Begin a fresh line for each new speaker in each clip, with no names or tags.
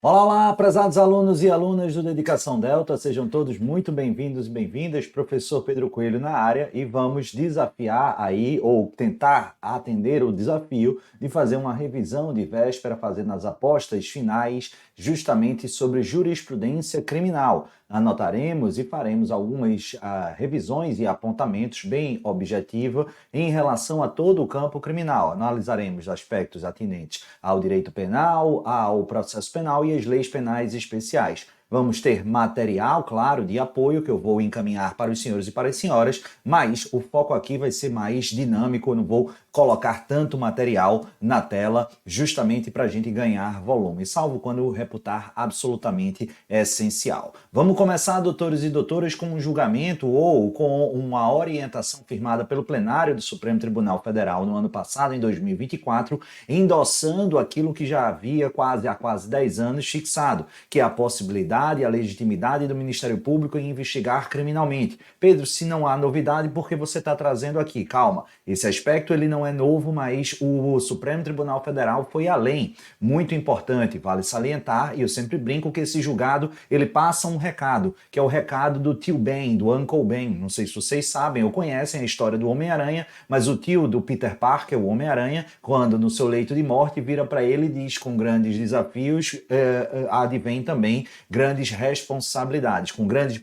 Olá, olá, prezados alunos e alunas do Dedicação Delta, sejam todos muito bem-vindos e bem-vindas. Professor Pedro Coelho na área e vamos desafiar aí, ou tentar atender o desafio de fazer uma revisão de véspera, fazendo as apostas finais justamente sobre jurisprudência criminal. Anotaremos e faremos algumas revisões e apontamentos bem objetivos em relação a todo o campo criminal. Analisaremos aspectos atinentes ao direito penal, ao processo penal e às leis penais especiais. Vamos ter material, claro, de apoio que eu vou encaminhar para os senhores e para as senhoras, mas o foco aqui vai ser mais dinâmico, eu não vou colocar tanto material na tela justamente para a gente ganhar volume, salvo quando eu reputar absolutamente essencial. Vamos começar, doutores e doutoras, com um julgamento ou com uma orientação firmada pelo plenário do Supremo Tribunal Federal no ano passado, em 2024, endossando aquilo que já havia há quase 10 anos fixado, que é a possibilidade e a legitimidade do Ministério Público em investigar criminalmente. Pedro, se não há novidade, por que você está trazendo aqui? Calma, esse aspecto ele não é novo, mas o Supremo Tribunal Federal foi além. Muito importante, vale salientar, e eu sempre brinco que esse julgado ele passa um recado, que é o recado do tio Ben, do Uncle Ben. Não sei se vocês sabem ou conhecem a história do Homem-Aranha, mas o tio do Peter Parker, o Homem-Aranha, quando no seu leito de morte vira para ele e diz: com grandes desafios advém também grandes responsabilidades, com grandes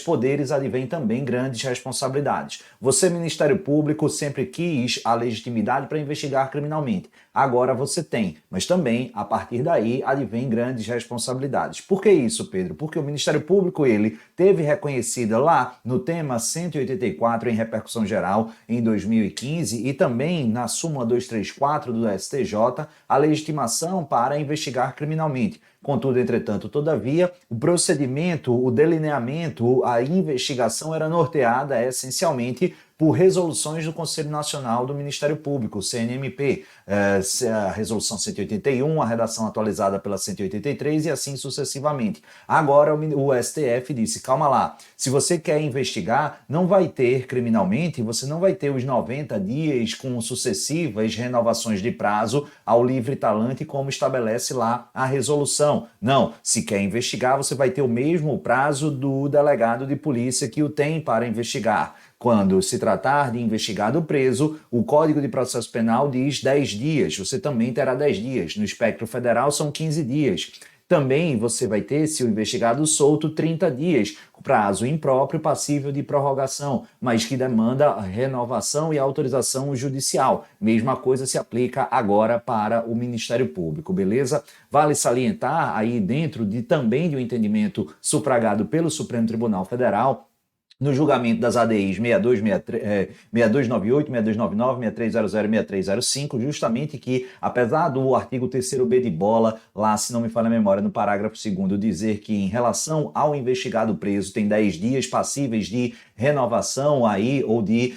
poderes advém também grandes responsabilidades. Você, Ministério Público, sempre quis a legitimidade para investigar criminalmente. Agora você tem, mas também, a partir daí, advém grandes responsabilidades. Por que isso, Pedro? Porque o Ministério Público, ele teve reconhecida lá no tema 184 em repercussão geral em 2015 e também na súmula 234 do STJ a legitimação para investigar criminalmente. Contudo, entretanto, todavia, o procedimento, o delineamento, a investigação era norteada essencialmente por resoluções do Conselho Nacional do Ministério Público, o CNMP, a resolução 181, a redação atualizada pela 183 e assim sucessivamente. Agora o STF disse: calma lá, se você quer investigar, não vai ter criminalmente, você não vai ter os 90 dias com sucessivas renovações de prazo ao livre talante como estabelece lá a resolução. Não, se quer investigar, você vai ter o mesmo prazo do delegado de polícia que o tem para investigar. Quando se tratar de investigado preso, o Código de Processo Penal diz 10 dias, você também terá 10 dias. No espectro federal são 15 dias. Também você vai ter, se o investigado solto, 30 dias, prazo impróprio passível de prorrogação, mas que demanda renovação e autorização judicial. Mesma coisa se aplica agora para o Ministério Público, beleza? Vale salientar aí dentro também de um entendimento sufragado pelo Supremo Tribunal Federal, no julgamento das ADIs 6298, 6299, 6300 e 6305, justamente que, apesar do artigo 3º-B de bola, lá, se não me falha a memória, no parágrafo 2º, dizer que em relação ao investigado preso tem 10 dias passíveis de renovação aí, ou de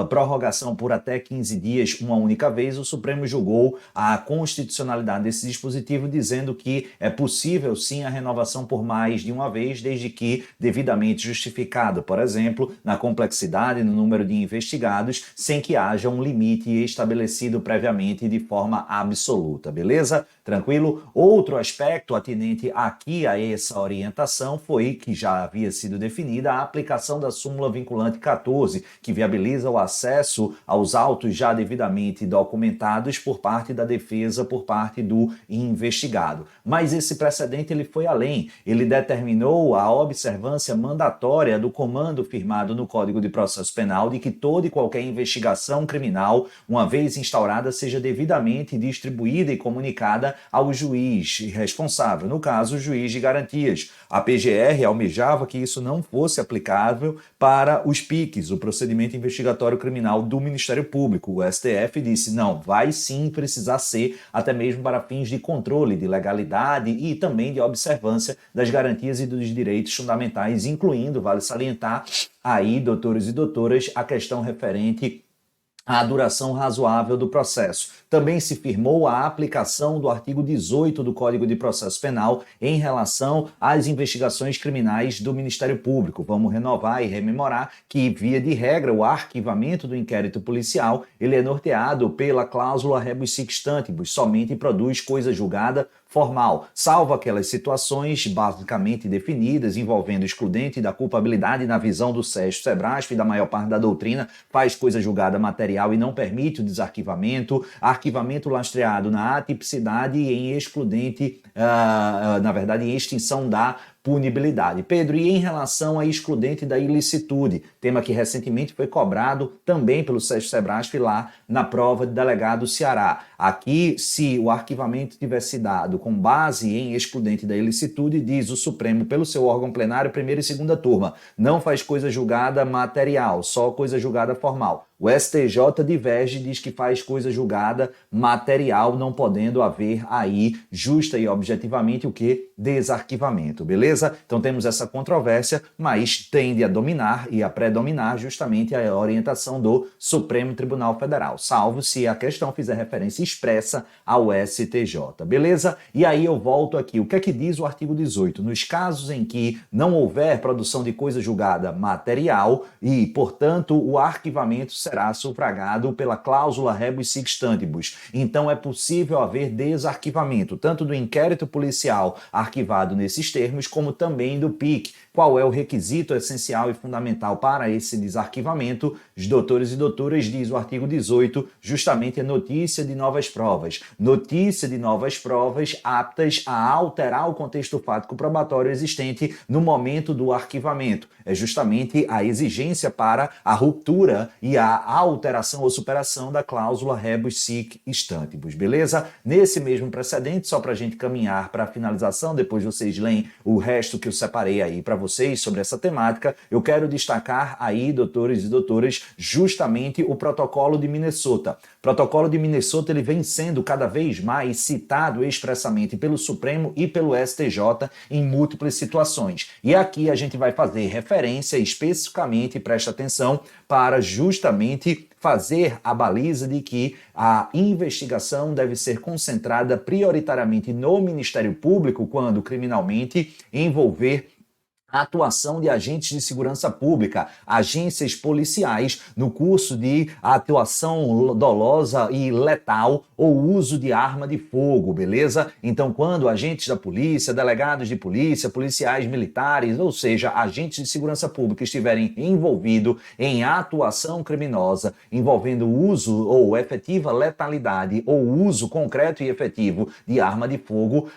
prorrogação por até 15 dias uma única vez, o Supremo julgou a constitucionalidade desse dispositivo, dizendo que é possível sim a renovação por mais de uma vez, desde que devidamente justificada, por exemplo, na complexidade, no número de investigados, sem que haja um limite estabelecido previamente de forma absoluta, beleza? Tranquilo? Outro aspecto atinente aqui a essa orientação foi, que já havia sido definida, a aplicação da súmula vinculante 14, que viabiliza o acesso aos autos já devidamente documentados por parte da defesa, por parte do investigado. Mas esse precedente ele foi além, ele determinou a observância mandatória do comando firmado no Código de Processo Penal de que toda e qualquer investigação criminal, uma vez instaurada, seja devidamente distribuída e comunicada ao juiz responsável, no caso, o juiz de garantias. A PGR almejava que isso não fosse aplicável para os PICs, o procedimento investigatório criminal do Ministério Público. O STF disse: não, vai sim precisar ser, até mesmo para fins de controle, de legalidade e também de observância das garantias e dos direitos fundamentais, incluindo, vale salientar, aí, doutores e doutoras, a questão referente à duração razoável do processo. Também se firmou a aplicação do artigo 18 do Código de Processo Penal em relação às investigações criminais do Ministério Público. Vamos renovar e rememorar que, via de regra, o arquivamento do inquérito policial ele é norteado pela cláusula rebus sic stantibus, somente produz coisa julgada formal, salvo aquelas situações basicamente definidas envolvendo excludente da culpabilidade na visão do Sérgio Sebrasf e da maior parte da doutrina, faz coisa julgada material e não permite o desarquivamento, arquivamento lastreado na atipicidade e em excludente, na verdade, em extinção da punibilidade. Pedro, e em relação à excludente da ilicitude, tema que recentemente foi cobrado também pelo Sérgio Sebrasf lá na prova de delegado Ceará. Aqui, se o arquivamento tivesse dado com base em excludente da ilicitude, diz o Supremo pelo seu órgão plenário, primeira e segunda turma, não faz coisa julgada material, só coisa julgada formal. O STJ diverge e diz que faz coisa julgada material, não podendo haver aí justa e objetivamente o que? Desarquivamento, beleza? Então temos essa controvérsia, mas tende a dominar e a predominar justamente a orientação do Supremo Tribunal Federal, salvo se a questão fizer referência expressa ao STJ, beleza? E aí eu volto aqui, o que é que diz o artigo 18? Nos casos em que não houver produção de coisa julgada material e, portanto, o arquivamento será sufragado pela cláusula rebus sic stantibus. Então é possível haver desarquivamento, tanto do inquérito policial arquivado nesses termos, como também do PIC. Qual é o requisito essencial e fundamental para esse desarquivamento? Os doutores e doutoras, diz o artigo 18, justamente a notícia de novas provas. Notícia de novas provas aptas a alterar o contexto fático probatório existente no momento do arquivamento. É justamente a exigência para a ruptura e a alteração ou superação da cláusula rebus sic stantibus, beleza? Nesse mesmo precedente, só para a gente caminhar para a finalização, depois vocês leem o resto que eu separei aí para vocês sobre essa temática, eu quero destacar aí, doutores e doutoras, justamente o protocolo de Minnesota. O protocolo de Minnesota ele vem sendo cada vez mais citado expressamente pelo Supremo e pelo STJ em múltiplas situações. E aqui a gente vai fazer referência especificamente, presta atenção, para justamente fazer a baliza de que a investigação deve ser concentrada prioritariamente no Ministério Público quando criminalmente envolver a atuação de agentes de segurança pública, agências policiais, no curso de atuação dolosa e letal ou uso de arma de fogo, beleza? Então, quando agentes da polícia, delegados de polícia, policiais militares, ou seja, agentes de segurança pública estiverem envolvidos em atuação criminosa envolvendo uso ou efetiva letalidade ou uso concreto e efetivo de arma de fogo,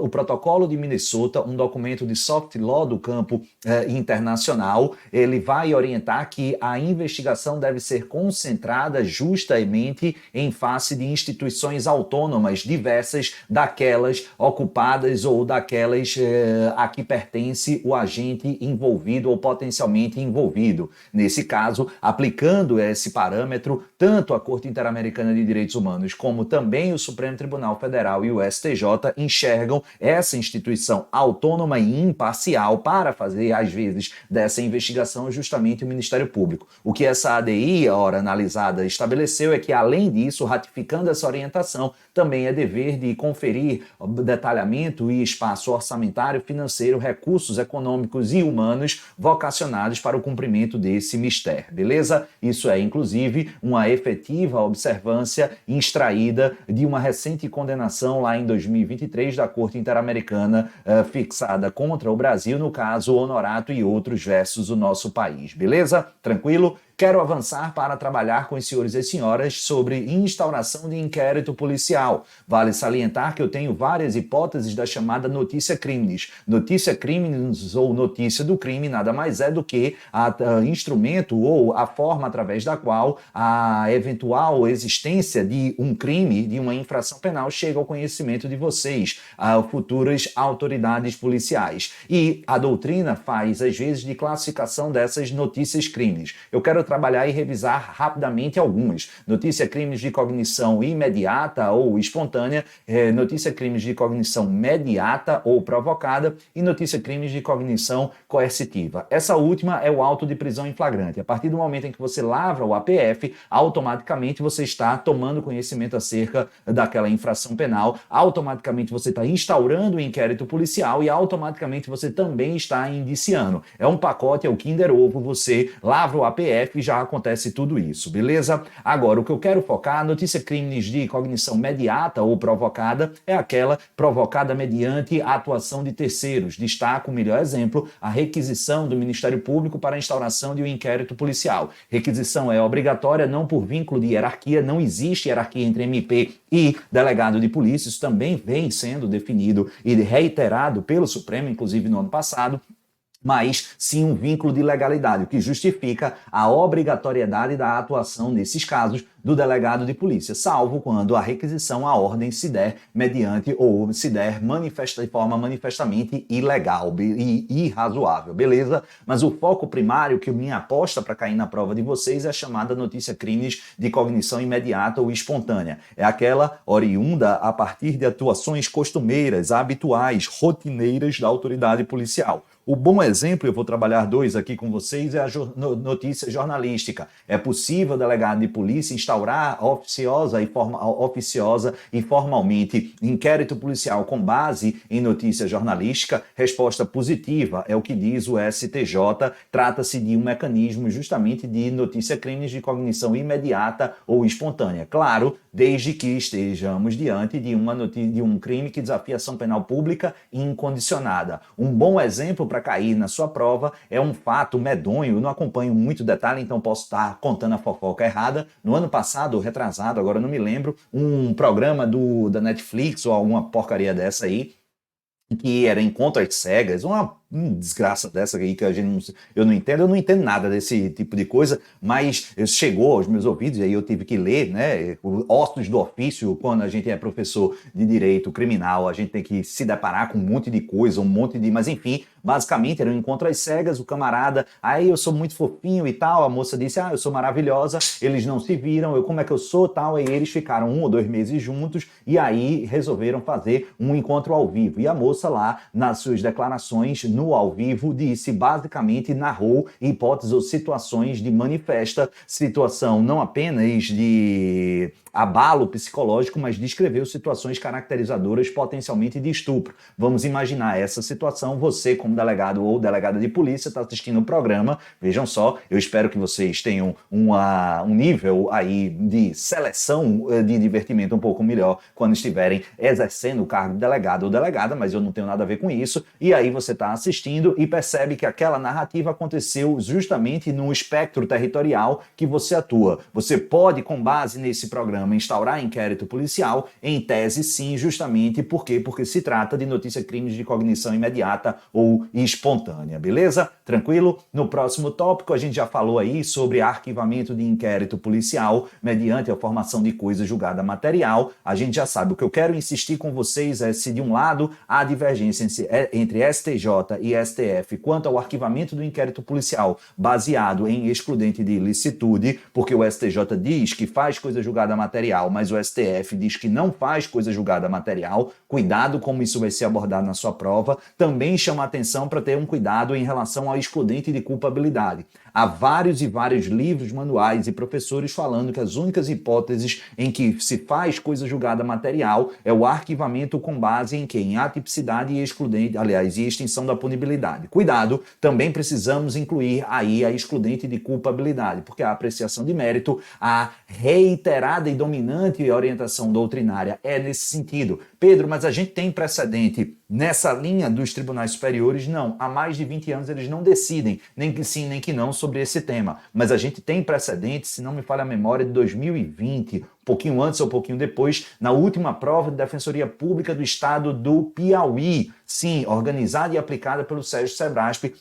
o protocolo de Minnesota, um documento de soft law do campo internacional, ele vai orientar que a investigação deve ser concentrada justamente em face de instituições autônomas diversas daquelas ocupadas ou daquelas a que pertence o agente envolvido ou potencialmente envolvido. Nesse caso, aplicando esse parâmetro, tanto a Corte Interamericana de Direitos Humanos como também o Supremo Tribunal Federal e o STJ enxergam essa instituição autônoma e imparcial para fazer, às vezes, dessa investigação justamente o Ministério Público. O que essa ADI, a hora analisada, estabeleceu é que, além disso, ratificando essa orientação, também é dever de conferir detalhamento e espaço orçamentário, financeiro, recursos econômicos e humanos vocacionados para o cumprimento desse mistério, beleza? Isso é, inclusive, uma efetiva observância extraída de uma recente condenação lá em 2023 da Corte Interamericana fixada contra o Brasil, no caso Honorato e outros versus o nosso país, beleza? Tranquilo? Quero avançar para trabalhar com os senhores e senhoras sobre instauração de inquérito policial. Vale salientar que eu tenho várias hipóteses da chamada notícia crimes. Notícia crimes ou notícia do crime nada mais é do que a instrumento ou a forma através da qual a eventual existência de um crime, de uma infração penal, chega ao conhecimento de vocês, a futuras autoridades policiais. E a doutrina faz, às vezes, de classificação dessas notícias crimes. Eu quero trabalhar e revisar rapidamente algumas. Notícia crimes de cognição imediata ou espontânea, notícia crimes de cognição mediata ou provocada e notícia crimes de cognição coercitiva. Essa última é o auto de prisão em flagrante. A partir do momento em que você lavra o APF, automaticamente você está tomando conhecimento acerca daquela infração penal, automaticamente você está instaurando o inquérito policial e automaticamente você também está indiciando. É um pacote, é o Kinder Ovo, você lavra o APF, STF já acontece tudo isso, beleza? Agora, o que eu quero focar, a notícia crimes de cognição mediata ou provocada é aquela provocada mediante a atuação de terceiros. Destaco o melhor exemplo, a requisição do Ministério Público para a instauração de um inquérito policial. Requisição é obrigatória, não por vínculo de hierarquia, não existe hierarquia entre MP e delegado de polícia, isso também vem sendo definido e reiterado pelo Supremo, inclusive no ano passado, mas sim um vínculo de legalidade, o que justifica a obrigatoriedade da atuação nesses casos do delegado de polícia, salvo quando a requisição, a ordem se der mediante ou se der de forma manifestamente ilegal e irrazoável, beleza? Mas o foco primário, que minha aposta para cair na prova de vocês, é a chamada notícia crimes de cognição imediata ou espontânea. É aquela oriunda a partir de atuações costumeiras, habituais, rotineiras da autoridade policial. O bom exemplo, eu vou trabalhar dois aqui com vocês, é a notícia jornalística. É possível o delegado de polícia instaurar oficiosa e formalmente inquérito policial com base em notícia jornalística? Resposta positiva, é o que diz o STJ. Trata-se de um mecanismo justamente de notícia crimes de cognição imediata ou espontânea. Claro, desde que estejamos diante de um crime que desafia a ação penal pública incondicionada. Um bom exemplo para cair na sua prova é um fato medonho, eu não acompanho muito detalhe, então posso estar contando a fofoca errada. No ano passado, ou retrasado, agora não me lembro, um programa da Netflix ou alguma porcaria dessa aí, que era Encontro às Cegas, uma desgraça dessa aí que eu não entendo nada desse tipo de coisa, mas chegou aos meus ouvidos e aí eu tive que ler, né, ossos do ofício. Quando a gente é professor de direito criminal, a gente tem que se deparar com um monte de coisa, mas enfim, basicamente era um encontro às cegas, o camarada, aí eu sou muito fofinho e tal, a moça disse, eu sou maravilhosa, eles não se viram, como é que eu sou, tal, aí eles ficaram 1 ou 2 meses juntos e aí resolveram fazer um encontro ao vivo, e a moça lá, nas suas declarações, no ao vivo, basicamente narrou hipóteses ou situações de manifesta situação, não apenas de abalo psicológico, mas descreveu situações caracterizadoras potencialmente de estupro. Vamos imaginar essa situação, você como delegado ou delegada de polícia está assistindo o programa, vejam só, eu espero que vocês tenham um nível aí de seleção de divertimento um pouco melhor quando estiverem exercendo o cargo de delegado ou delegada, mas eu não tenho nada a ver com isso, e aí você está assistindo e percebe que aquela narrativa aconteceu justamente no espectro territorial que você atua. Você pode, com base nesse programa, instaurar inquérito policial, em tese sim, justamente porque se trata de notícia crimes de cognição imediata ou espontânea, beleza? Tranquilo? No próximo tópico a gente já falou aí sobre arquivamento de inquérito policial mediante a formação de coisa julgada material. A gente já sabe, o que eu quero insistir com vocês é se de um lado há divergência entre STJ e STF quanto ao arquivamento do inquérito policial baseado em excludente de ilicitude, porque o STJ diz que faz coisa julgada material, mas o STF diz que não faz coisa julgada material. Cuidado como isso vai ser abordado na sua prova. Também chama atenção para ter um cuidado em relação ao excludente de culpabilidade. Há vários e vários livros, manuais e professores falando que as únicas hipóteses em que se faz coisa julgada material é o arquivamento com base em quê? Em atipicidade e excludente, aliás, e extinção da punibilidade. Cuidado, também precisamos incluir aí a excludente de culpabilidade, porque a apreciação de mérito, a reiterada e dominante orientação doutrinária é nesse sentido. Pedro, mas a gente tem precedente nessa linha dos tribunais superiores? Não, há mais de 20 anos eles não decidem, nem que sim, nem que não, sobre esse tema. Mas a gente tem precedente, se não me falha a memória, de 2020, um pouquinho antes ou um pouquinho depois, na última prova de Defensoria Pública do Estado do Piauí. Sim, organizada e aplicada pelo Sérgio Sebraspe,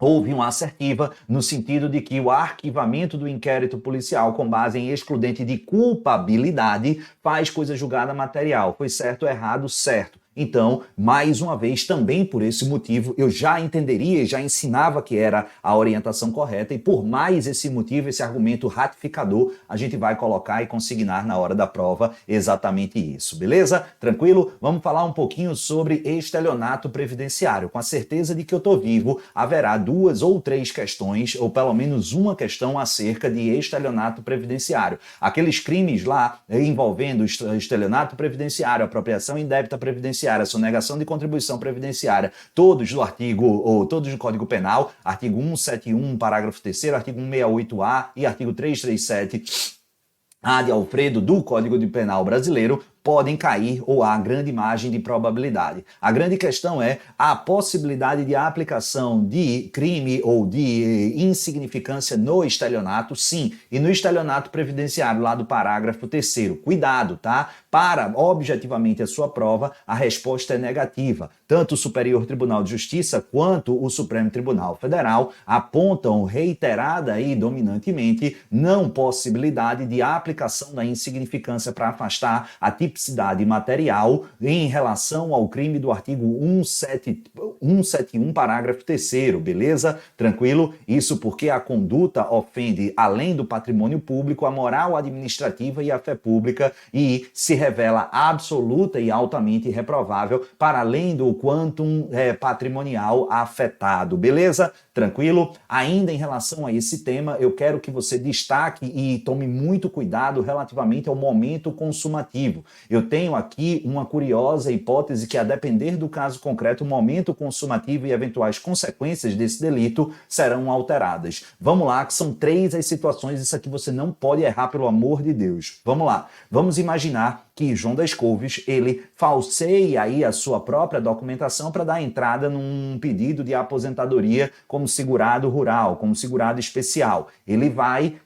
houve uma assertiva no sentido de que o arquivamento do inquérito policial com base em excludente de culpabilidade faz coisa julgada material. Foi certo ou errado? Certo. Então, mais uma vez, também por esse motivo, eu já entenderia e já ensinava que era a orientação correta, e por mais esse motivo, esse argumento ratificador, a gente vai colocar e consignar na hora da prova exatamente isso, beleza? Tranquilo? Vamos falar um pouquinho sobre estelionato previdenciário. Com a certeza de que eu estou vivo, haverá 2 ou 3 questões, ou pelo menos uma questão acerca de estelionato previdenciário. Aqueles crimes lá envolvendo estelionato previdenciário, apropriação indébita previdenciária, previdenciária, sonegação de contribuição previdenciária, todos do Código Penal, artigo 171, parágrafo 3º, artigo 168A e artigo 337A de Alfredo do Código Penal brasileiro, podem cair ou há grande margem de probabilidade. A grande questão é a possibilidade de aplicação de crime ou de insignificância no estelionato, sim, e no estelionato previdenciário, lá do parágrafo 3º. Cuidado, tá? Para objetivamente a sua prova, a resposta é negativa. Tanto o Superior Tribunal de Justiça quanto o Supremo Tribunal Federal apontam reiterada e dominantemente não possibilidade de aplicação da insignificância para afastar a tipicidade material em relação ao crime do artigo 171, parágrafo 3º, beleza? Tranquilo? Isso porque a conduta ofende, além do patrimônio público, a moral administrativa e a fé pública e se revela absoluta e altamente reprovável para além do quantum patrimonial afetado, beleza? Tranquilo? Ainda em relação a esse tema, eu quero que você destaque e tome muito cuidado relativamente ao momento consumativo. Eu tenho aqui uma curiosa hipótese que, a depender do caso concreto, o momento consumativo e eventuais consequências desse delito serão alteradas. Vamos lá, que são 3 as situações, isso aqui você não pode errar, pelo amor de Deus. Vamos lá, vamos imaginar que João das Couves, ele falseia aí a sua própria documentação para dar entrada num pedido de aposentadoria como segurado rural, como segurado especial. Ele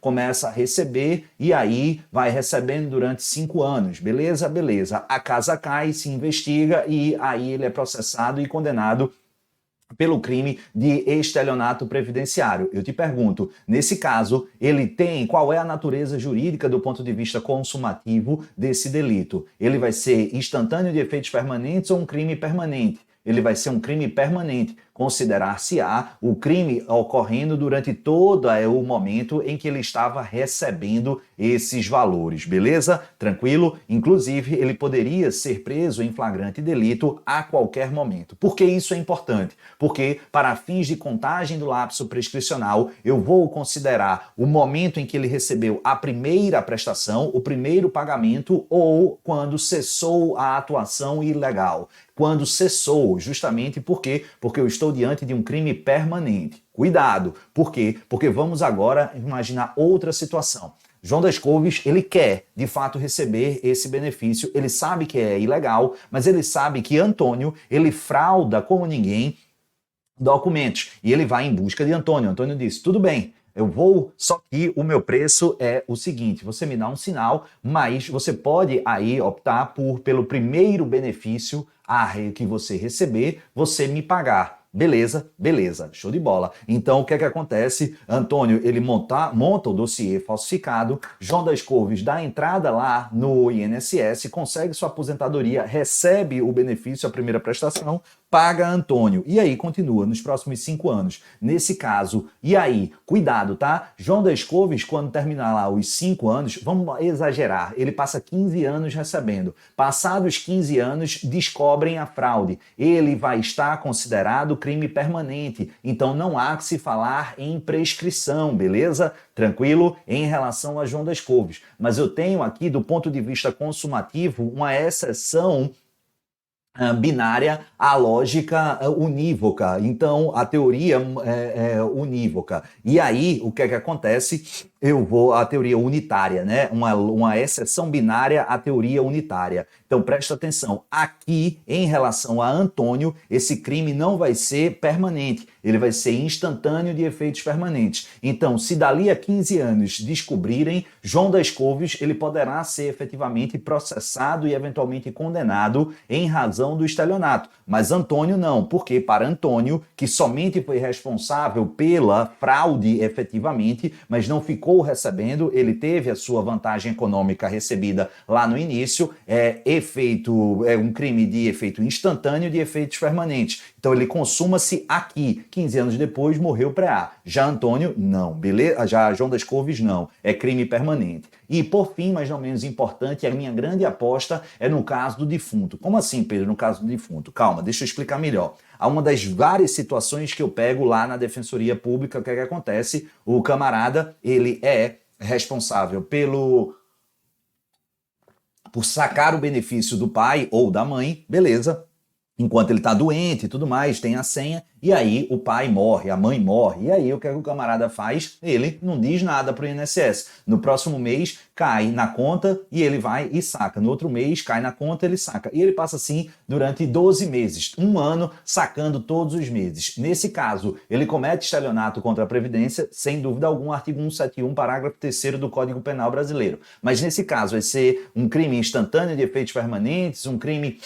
começa a receber e aí vai recebendo durante 5 anos. Beleza? Beleza. A casa cai, se investiga e aí ele é processado e condenado pelo crime de estelionato previdenciário. Eu te pergunto, nesse caso, qual é a natureza jurídica do ponto de vista consumativo desse delito? Ele vai ser instantâneo de efeitos permanentes ou um crime permanente? Ele vai ser um crime permanente. Considerar-se-á o crime ocorrendo durante todo o momento em que ele estava recebendo esses valores, beleza? Tranquilo? Inclusive, ele poderia ser preso em flagrante delito a qualquer momento. Por que isso é importante? Porque, para fins de contagem do lapso prescricional, eu vou considerar o momento em que ele recebeu a primeira prestação, o primeiro pagamento, ou quando cessou a atuação ilegal. Quando cessou, justamente porque eu estou diante de um crime permanente. Cuidado! Por quê? Porque vamos agora imaginar outra situação. João das Couves, ele quer, de fato, receber esse benefício, ele sabe que é ilegal, mas ele sabe que Antônio, ele frauda como ninguém documentos, e ele vai em busca de Antônio. Antônio disse, tudo bem, eu vou, só que o meu preço é o seguinte, você me dá um sinal, mas você pode aí optar pelo primeiro benefício que você receber, você me pagar. Beleza, beleza, show de bola. Então, o que é que acontece? Antônio, ele monta o dossiê falsificado, João das Couves dá entrada lá no INSS, consegue sua aposentadoria, recebe o benefício, a primeira prestação, paga Antônio. E aí, continua nos próximos 5 anos. Nesse caso, e aí, cuidado, tá? João das Couves, quando terminar lá os 5 anos, vamos exagerar, ele passa 15 anos recebendo. Passados 15 anos, descobrem a fraude. Ele vai estar considerado crime permanente. Então, não há que se falar em prescrição, beleza? Tranquilo? Em relação a João das Couves. Mas eu tenho aqui, do ponto de vista consumativo, uma exceção binária à lógica unívoca. Então, a teoria é unívoca. E aí, o que é que acontece? A teoria unitária, né? Uma exceção binária à teoria unitária. Então, presta atenção. Aqui, em relação a Antônio, esse crime não vai ser permanente. Ele vai ser instantâneo de efeitos permanentes. Então, se dali a 15 anos descobrirem, João das Couves, ele poderá ser efetivamente processado e eventualmente condenado em razão do estelionato. Mas Antônio não, porque para Antônio, que somente foi responsável pela fraude efetivamente, mas não ficou recebendo, ele teve a sua vantagem econômica recebida lá no início, é um crime de efeito instantâneo de efeitos permanentes. Então ele consuma-se aqui. 15 anos depois morreu pré-A. Já Antônio, não. Beleza? Já João das Couves, não. É crime permanente. E por fim, mas não menos importante, a minha grande aposta é no caso do defunto. Como assim, Pedro, no caso do defunto? Calma, deixa eu explicar melhor. Há uma das várias situações que eu pego lá na Defensoria Pública, o que é que acontece? O camarada, ele é responsável por sacar o benefício do pai ou da mãe, beleza? enquanto ele está doente e tudo mais, tem a senha, e aí o pai morre, a mãe morre, e aí o que é que o camarada faz? Ele não diz nada para o INSS. No próximo mês cai na conta e ele vai e saca. No outro mês cai na conta, ele saca. E ele passa assim durante 12 meses, um ano sacando todos os meses. Nesse caso, ele comete estelionato contra a Previdência, sem dúvida alguma, artigo 171, parágrafo 3º do Código Penal brasileiro. Mas nesse caso vai ser um crime instantâneo de efeitos permanentes, um crime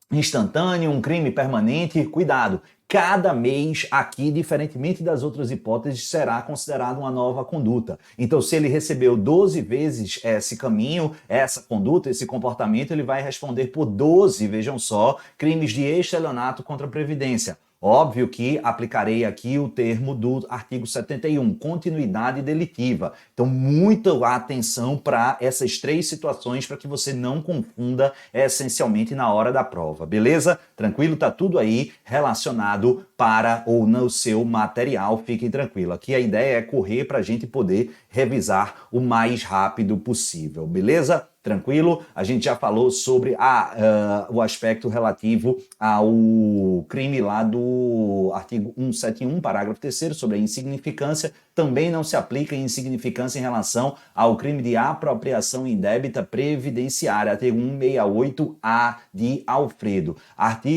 instantâneo, um crime permanente. Cuidado, cada mês aqui, diferentemente das outras hipóteses, será considerado uma nova conduta. Então, se ele recebeu 12 vezes esse caminho, essa conduta, esse comportamento, ele vai responder por 12, vejam só, crimes de estelionato contra a Previdência. Óbvio que aplicarei aqui o termo do artigo 71, continuidade delitiva. Então, muita atenção para essas três situações para que você não confunda essencialmente na hora da prova, beleza? Tranquilo? Tá tudo aí relacionado para ou no seu material, fiquem tranquilos. Aqui a ideia é correr para a gente poder revisar o mais rápido possível, beleza? Tranquilo? A gente já falou sobre o aspecto relativo ao crime lá do artigo 171, parágrafo 3º, sobre a insignificância. Também não se aplica insignificância em relação ao crime de apropriação indébita previdenciária, artigo 168-A de Alfredo.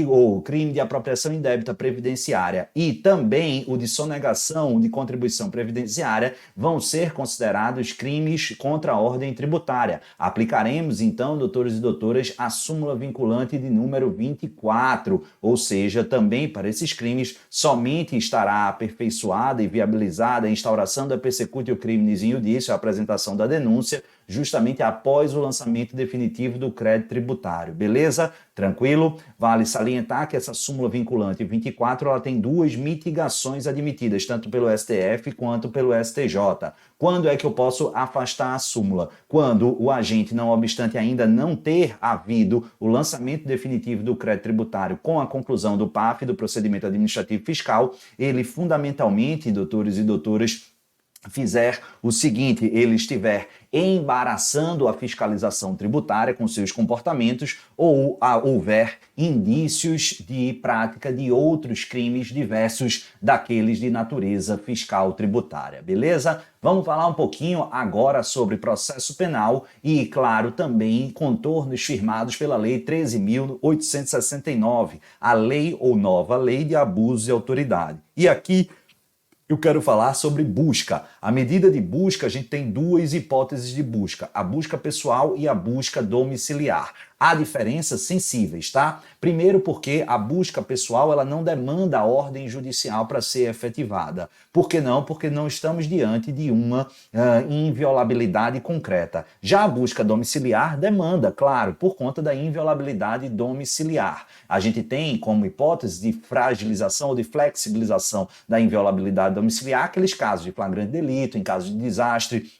O crime de apropriação indébita previdenciária e também o de sonegação de contribuição previdenciária vão ser considerados crimes contra a ordem tributária. Aplicaremos, então, doutores e doutoras, a súmula vinculante de número 24, ou seja, também para esses crimes, somente estará aperfeiçoada e viabilizada a instauração da persecutio criminis in iudicio, a apresentação da denúncia, justamente após o lançamento definitivo do crédito tributário. Beleza? Tranquilo? Vale salientar que essa súmula vinculante 24 ela tem duas mitigações admitidas, tanto pelo STF quanto pelo STJ. Quando é que eu posso afastar a súmula? Quando o agente, não obstante ainda não ter havido o lançamento definitivo do crédito tributário com a conclusão do PAF, do procedimento administrativo fiscal, ele fundamentalmente, doutores e doutoras, fizer o seguinte, ele estiver embaraçando a fiscalização tributária com seus comportamentos ou houver indícios de prática de outros crimes diversos daqueles de natureza fiscal tributária, beleza? Vamos falar um pouquinho agora sobre processo penal e, claro, também contornos firmados pela Lei 13.869, a lei ou nova lei de abuso de autoridade. E aqui eu quero falar sobre busca. A medida de busca, a gente tem duas hipóteses de busca, a busca pessoal e a busca domiciliar. Há diferenças sensíveis, tá? Primeiro porque a busca pessoal ela não demanda a ordem judicial para ser efetivada. Por que não? Porque não estamos diante de uma inviolabilidade concreta. Já a busca domiciliar demanda, claro, por conta da inviolabilidade domiciliar. A gente tem como hipótese de fragilização ou de flexibilização da inviolabilidade domiciliar aqueles casos de flagrante delito, em caso de desastre,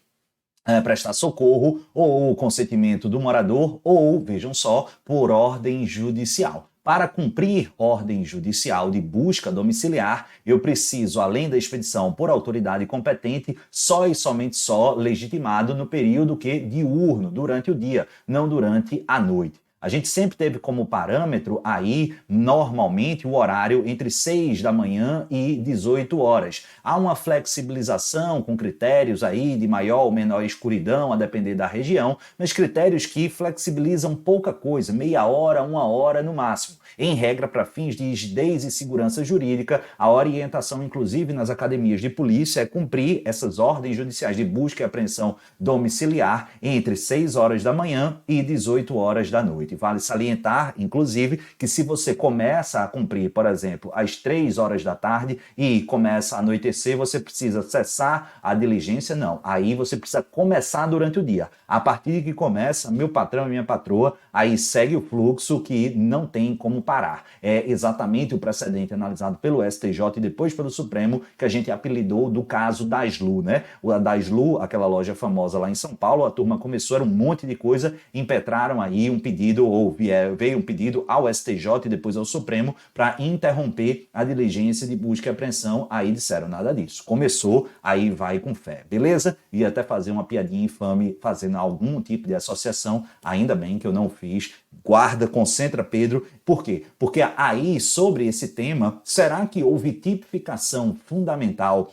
prestar socorro, ou consentimento do morador, ou, vejam só, por ordem judicial. Para cumprir ordem judicial de busca domiciliar, eu preciso, além da expedição por autoridade competente, só e somente só legitimado no período diurno, durante o dia, não durante a noite. A gente sempre teve como parâmetro aí, normalmente, o horário entre 6 da manhã e 18 horas. Há uma flexibilização com critérios aí de maior ou menor escuridão, a depender da região, mas critérios que flexibilizam pouca coisa, meia hora, uma hora no máximo. Em regra, para fins de rigidez e segurança jurídica, a orientação, inclusive nas academias de polícia, é cumprir essas ordens judiciais de busca e apreensão domiciliar entre 6 horas da manhã e 18 horas da noite. Vale salientar, inclusive, que se você começa a cumprir, por exemplo, às 3 horas da tarde e começa a anoitecer, você precisa cessar a diligência? Não. Aí você precisa começar durante o dia. A partir de que começa, meu patrão e minha patroa, aí segue o fluxo que não tem como parar. É exatamente o precedente analisado pelo STJ e depois pelo Supremo que a gente apelidou do caso da Daslu, né? A Daslu, aquela loja famosa lá em São Paulo, a turma começou, era um monte de coisa, impetraram aí um pedido pedido, ou veio um pedido ao STJ e depois ao Supremo para interromper a diligência de busca e apreensão. Aí disseram nada disso. Começou, aí vai com fé, beleza? Ia até fazer uma piadinha infame fazendo algum tipo de associação, ainda bem que eu não fiz. Guarda, concentra, Pedro. Por quê? Porque aí, sobre esse tema, será que houve tipificação fundamental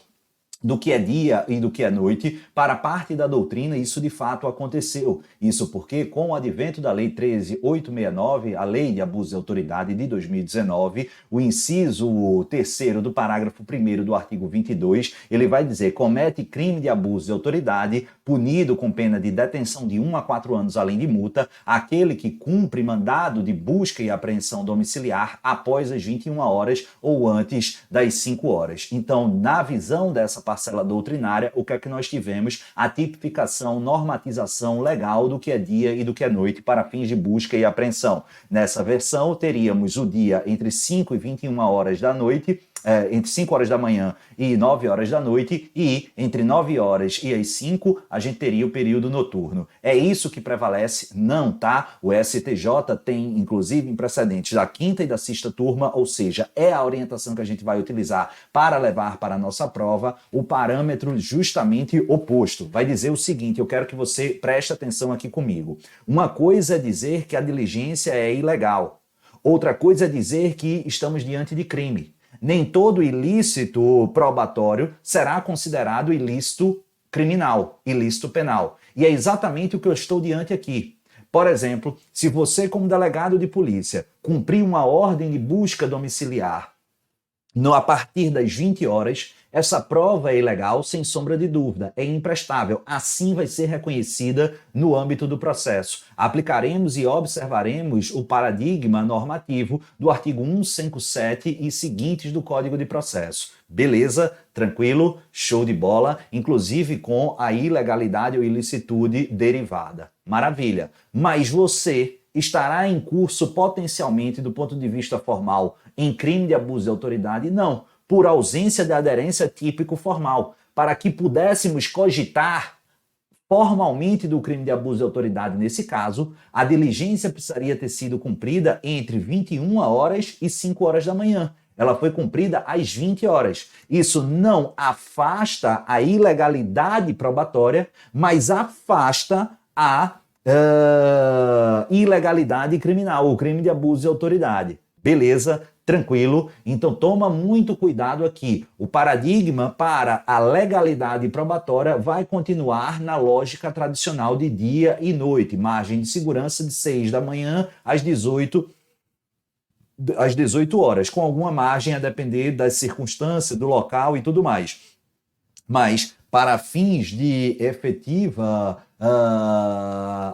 do que é dia e do que é noite? Para parte da doutrina, isso de fato aconteceu. Isso porque, com o advento da Lei 13.869, a Lei de Abuso de Autoridade de 2019, o inciso 3º do parágrafo 1º do artigo 22, ele vai dizer: comete crime de abuso de autoridade, punido com pena de detenção de 1 a 4 anos, além de multa, aquele que cumpre mandado de busca e apreensão domiciliar após as 21 horas ou antes das 5 horas. Então, na visão dessa parcela doutrinária, o que é que nós tivemos? A tipificação, normatização legal do que é dia e do que é noite para fins de busca e apreensão. Nessa versão, teríamos o dia entre 5 e 21 horas da noite, entre 5 horas da manhã e 9 horas da noite, e entre 9 horas e as 5 a gente teria o período noturno. É isso que prevalece? Não, tá? O STJ tem, inclusive, em precedentes da 5ª e da 6ª turma, ou seja, é a orientação que a gente vai utilizar para levar para a nossa prova, o parâmetro justamente oposto. Vai dizer o seguinte, eu quero que você preste atenção aqui comigo. Uma coisa é dizer que a diligência é ilegal. Outra coisa é dizer que estamos diante de crime. Nem todo ilícito probatório será considerado ilícito criminal, ilícito penal. E é exatamente o que eu estou diante aqui. Por exemplo, se você, como delegado de polícia, cumprir uma ordem de busca domiciliar a partir das 20 horas, essa prova é ilegal, sem sombra de dúvida, é imprestável. Assim vai ser reconhecida no âmbito do processo. Aplicaremos e observaremos o paradigma normativo do artigo 157 e seguintes do Código de Processo. Beleza? Tranquilo? Show de bola? Inclusive com a ilegalidade ou ilicitude derivada. Maravilha! Mas você estará em curso potencialmente, do ponto de vista formal, em crime de abuso de autoridade? Não, por ausência de aderência típico formal. Para que pudéssemos cogitar formalmente do crime de abuso de autoridade nesse caso, a diligência precisaria ter sido cumprida entre 21 horas e 5 horas da manhã. Ela foi cumprida às 20 horas. Isso não afasta a ilegalidade probatória, mas afasta a ilegalidade criminal, o crime de abuso de autoridade. Beleza? Tranquilo? Então toma muito cuidado aqui. O paradigma para a legalidade probatória vai continuar na lógica tradicional de dia e noite. Margem de segurança de 6 da manhã às 18 horas, com alguma margem a depender das circunstâncias, do local e tudo mais. Mas, para fins de efetiva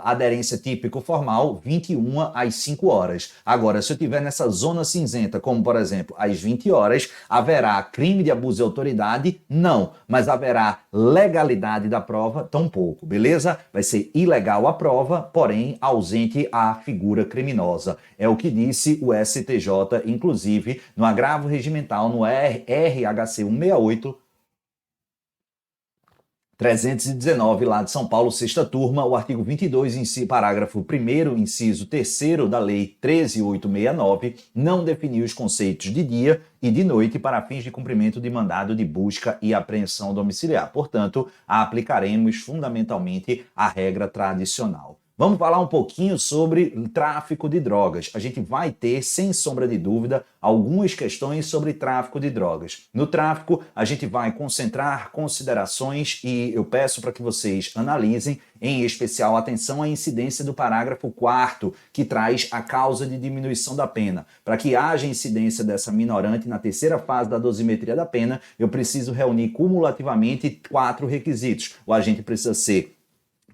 aderência típico formal, 21 às 5 horas. Agora, se eu estiver nessa zona cinzenta, como por exemplo, às 20 horas, haverá crime de abuso de autoridade? Não, mas haverá legalidade da prova? Tampouco, beleza? Vai ser ilegal a prova, porém ausente a figura criminosa. É o que disse o STJ, inclusive, no agravo regimental, no RHC 168, 319, lá de São Paulo, 6ª turma, o artigo 22, parágrafo 1º, inciso 3º da Lei 13.869, não definiu os conceitos de dia e de noite para fins de cumprimento de mandado de busca e apreensão domiciliar. Portanto, aplicaremos fundamentalmente a regra tradicional. Vamos falar um pouquinho sobre tráfico de drogas. A gente vai ter, sem sombra de dúvida, algumas questões sobre tráfico de drogas. No tráfico, a gente vai concentrar considerações e eu peço para que vocês analisem, em especial, atenção à incidência do parágrafo 4º, que traz a causa de diminuição da pena. Para que haja incidência dessa minorante na terceira fase da dosimetria da pena, eu preciso reunir cumulativamente 4 requisitos. O agente precisa ser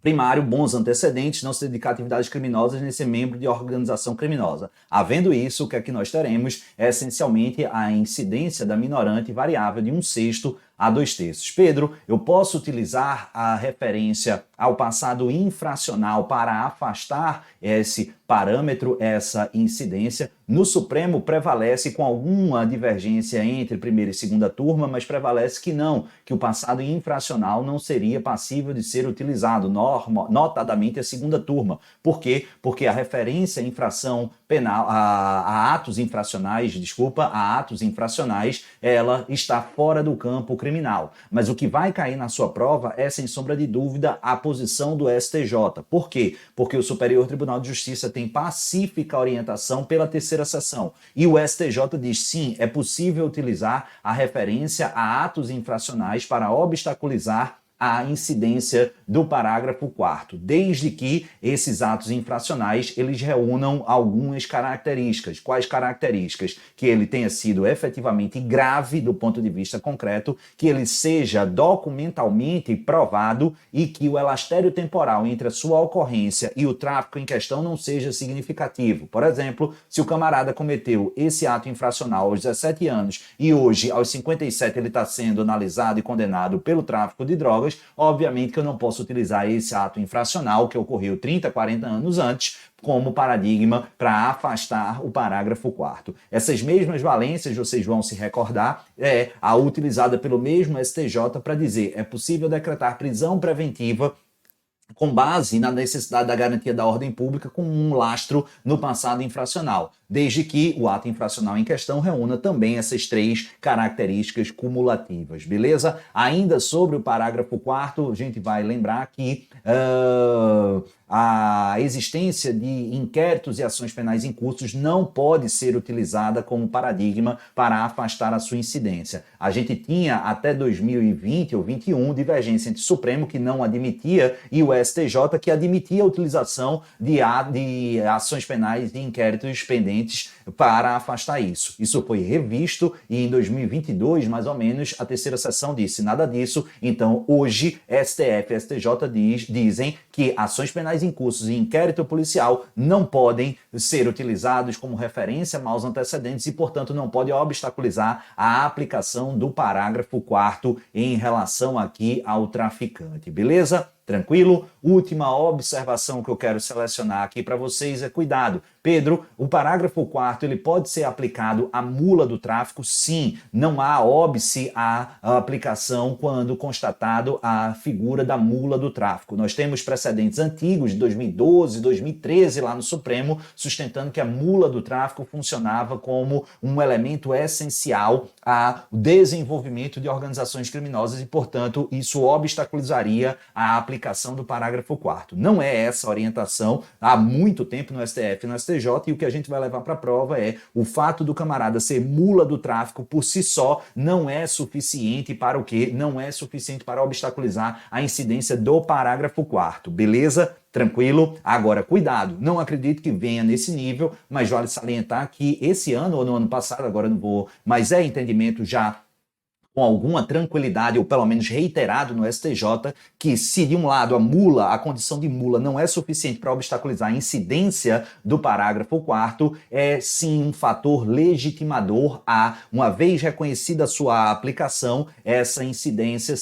primário, bons antecedentes, não se dedicar a atividades criminosas nem ser membro de organização criminosa. Havendo isso, o que é que nós teremos é essencialmente a incidência da minorante variável de 1/6 a 2/3. Pedro, eu posso utilizar a referência ao passado infracional para afastar esse parâmetro, essa incidência? No Supremo prevalece, com alguma divergência entre primeira e segunda turma, mas prevalece que não, que o passado infracional não seria passível de ser utilizado, notadamente a segunda turma. Por quê? Porque a referência à infração penal, a atos infracionais, ela está fora do campo criminal. Mas o que vai cair na sua prova é, sem sombra de dúvida, a posição do STJ. Por quê? Porque o Superior Tribunal de Justiça tem pacífica orientação pela terceira seção. E o STJ diz, sim, é possível utilizar a referência a atos infracionais para obstaculizar a incidência do parágrafo 4º, desde que esses atos infracionais eles reúnam algumas características. Quais características? Que ele tenha sido efetivamente grave do ponto de vista concreto, que ele seja documentalmente provado e que o elastério temporal entre a sua ocorrência e o tráfico em questão não seja significativo. Por exemplo, se o camarada cometeu esse ato infracional aos 17 anos e hoje, aos 57, ele está sendo analisado e condenado pelo tráfico de drogas, obviamente que eu não posso utilizar esse ato infracional que ocorreu 30, 40 anos antes como paradigma para afastar o parágrafo 4º. Essas mesmas valências, vocês vão se recordar, é a utilizada pelo mesmo STJ para dizer é possível decretar prisão preventiva com base na necessidade da garantia da ordem pública com um lastro no passado infracional, desde que o ato infracional em questão reúna também essas três características cumulativas, beleza? Ainda sobre o parágrafo 4º, a gente vai lembrar que a existência de inquéritos e ações penais em cursos não pode ser utilizada como paradigma para afastar a sua incidência. A gente tinha até 2020 ou 2021 divergência entre o Supremo, que não admitia, e o STJ, que admitia a utilização de ações penais e inquéritos pendentes para afastar isso. Isso foi revisto e em 2022, mais ou menos, a terceira seção disse nada disso. Então, hoje, STF e STJ dizem que ações penais em cursos e inquérito policial não podem ser utilizados como referência a maus antecedentes e, portanto, não pode obstaculizar a aplicação do parágrafo 4º em relação aqui ao traficante, beleza? Tranquilo? Última observação que eu quero selecionar aqui para vocês é cuidado. Pedro, o parágrafo 4º ele pode ser aplicado à mula do tráfico? Sim, não há óbice à aplicação quando constatado a figura da mula do tráfico. Nós temos precedentes antigos de 2012, 2013 lá no Supremo, sustentando que a mula do tráfico funcionava como um elemento essencial ao desenvolvimento de organizações criminosas e, portanto, isso obstaculizaria a aplicação do parágrafo 4º. Não é essa a orientação há muito tempo no STF e no STJ, e o que a gente vai levar para a prova é o fato do camarada ser mula do tráfico por si só não é suficiente para o quê? Não é suficiente para obstaculizar a incidência do parágrafo 4º, beleza? Tranquilo? Agora, cuidado, não acredito que venha nesse nível, mas vale salientar que esse ano ou no ano passado, agora não vou, mas é entendimento já com alguma tranquilidade, ou pelo menos reiterado no STJ, que se de um lado a condição de mula não é suficiente para obstaculizar a incidência do parágrafo 4º, é sim um fator legitimador a, uma vez reconhecida a sua aplicação, essa incidência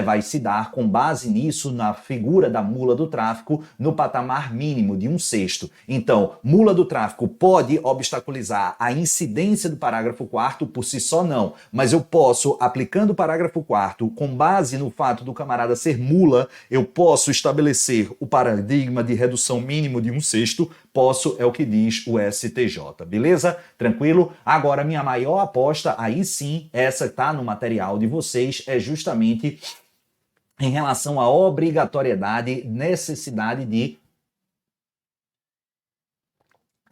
vai se dar com base nisso, na figura da mula do tráfico, no patamar mínimo de 1/6. Então, mula do tráfico pode obstaculizar a incidência do parágrafo 4º por si só não, mas eu posso, aplicando o parágrafo 4º, com base no fato do camarada ser mula, eu posso estabelecer o paradigma de redução mínimo de 1/6, posso, é o que diz o STJ, beleza? Tranquilo? Agora, minha maior aposta, aí sim, essa tá no material de vocês, é justamente em relação à obrigatoriedade, necessidade de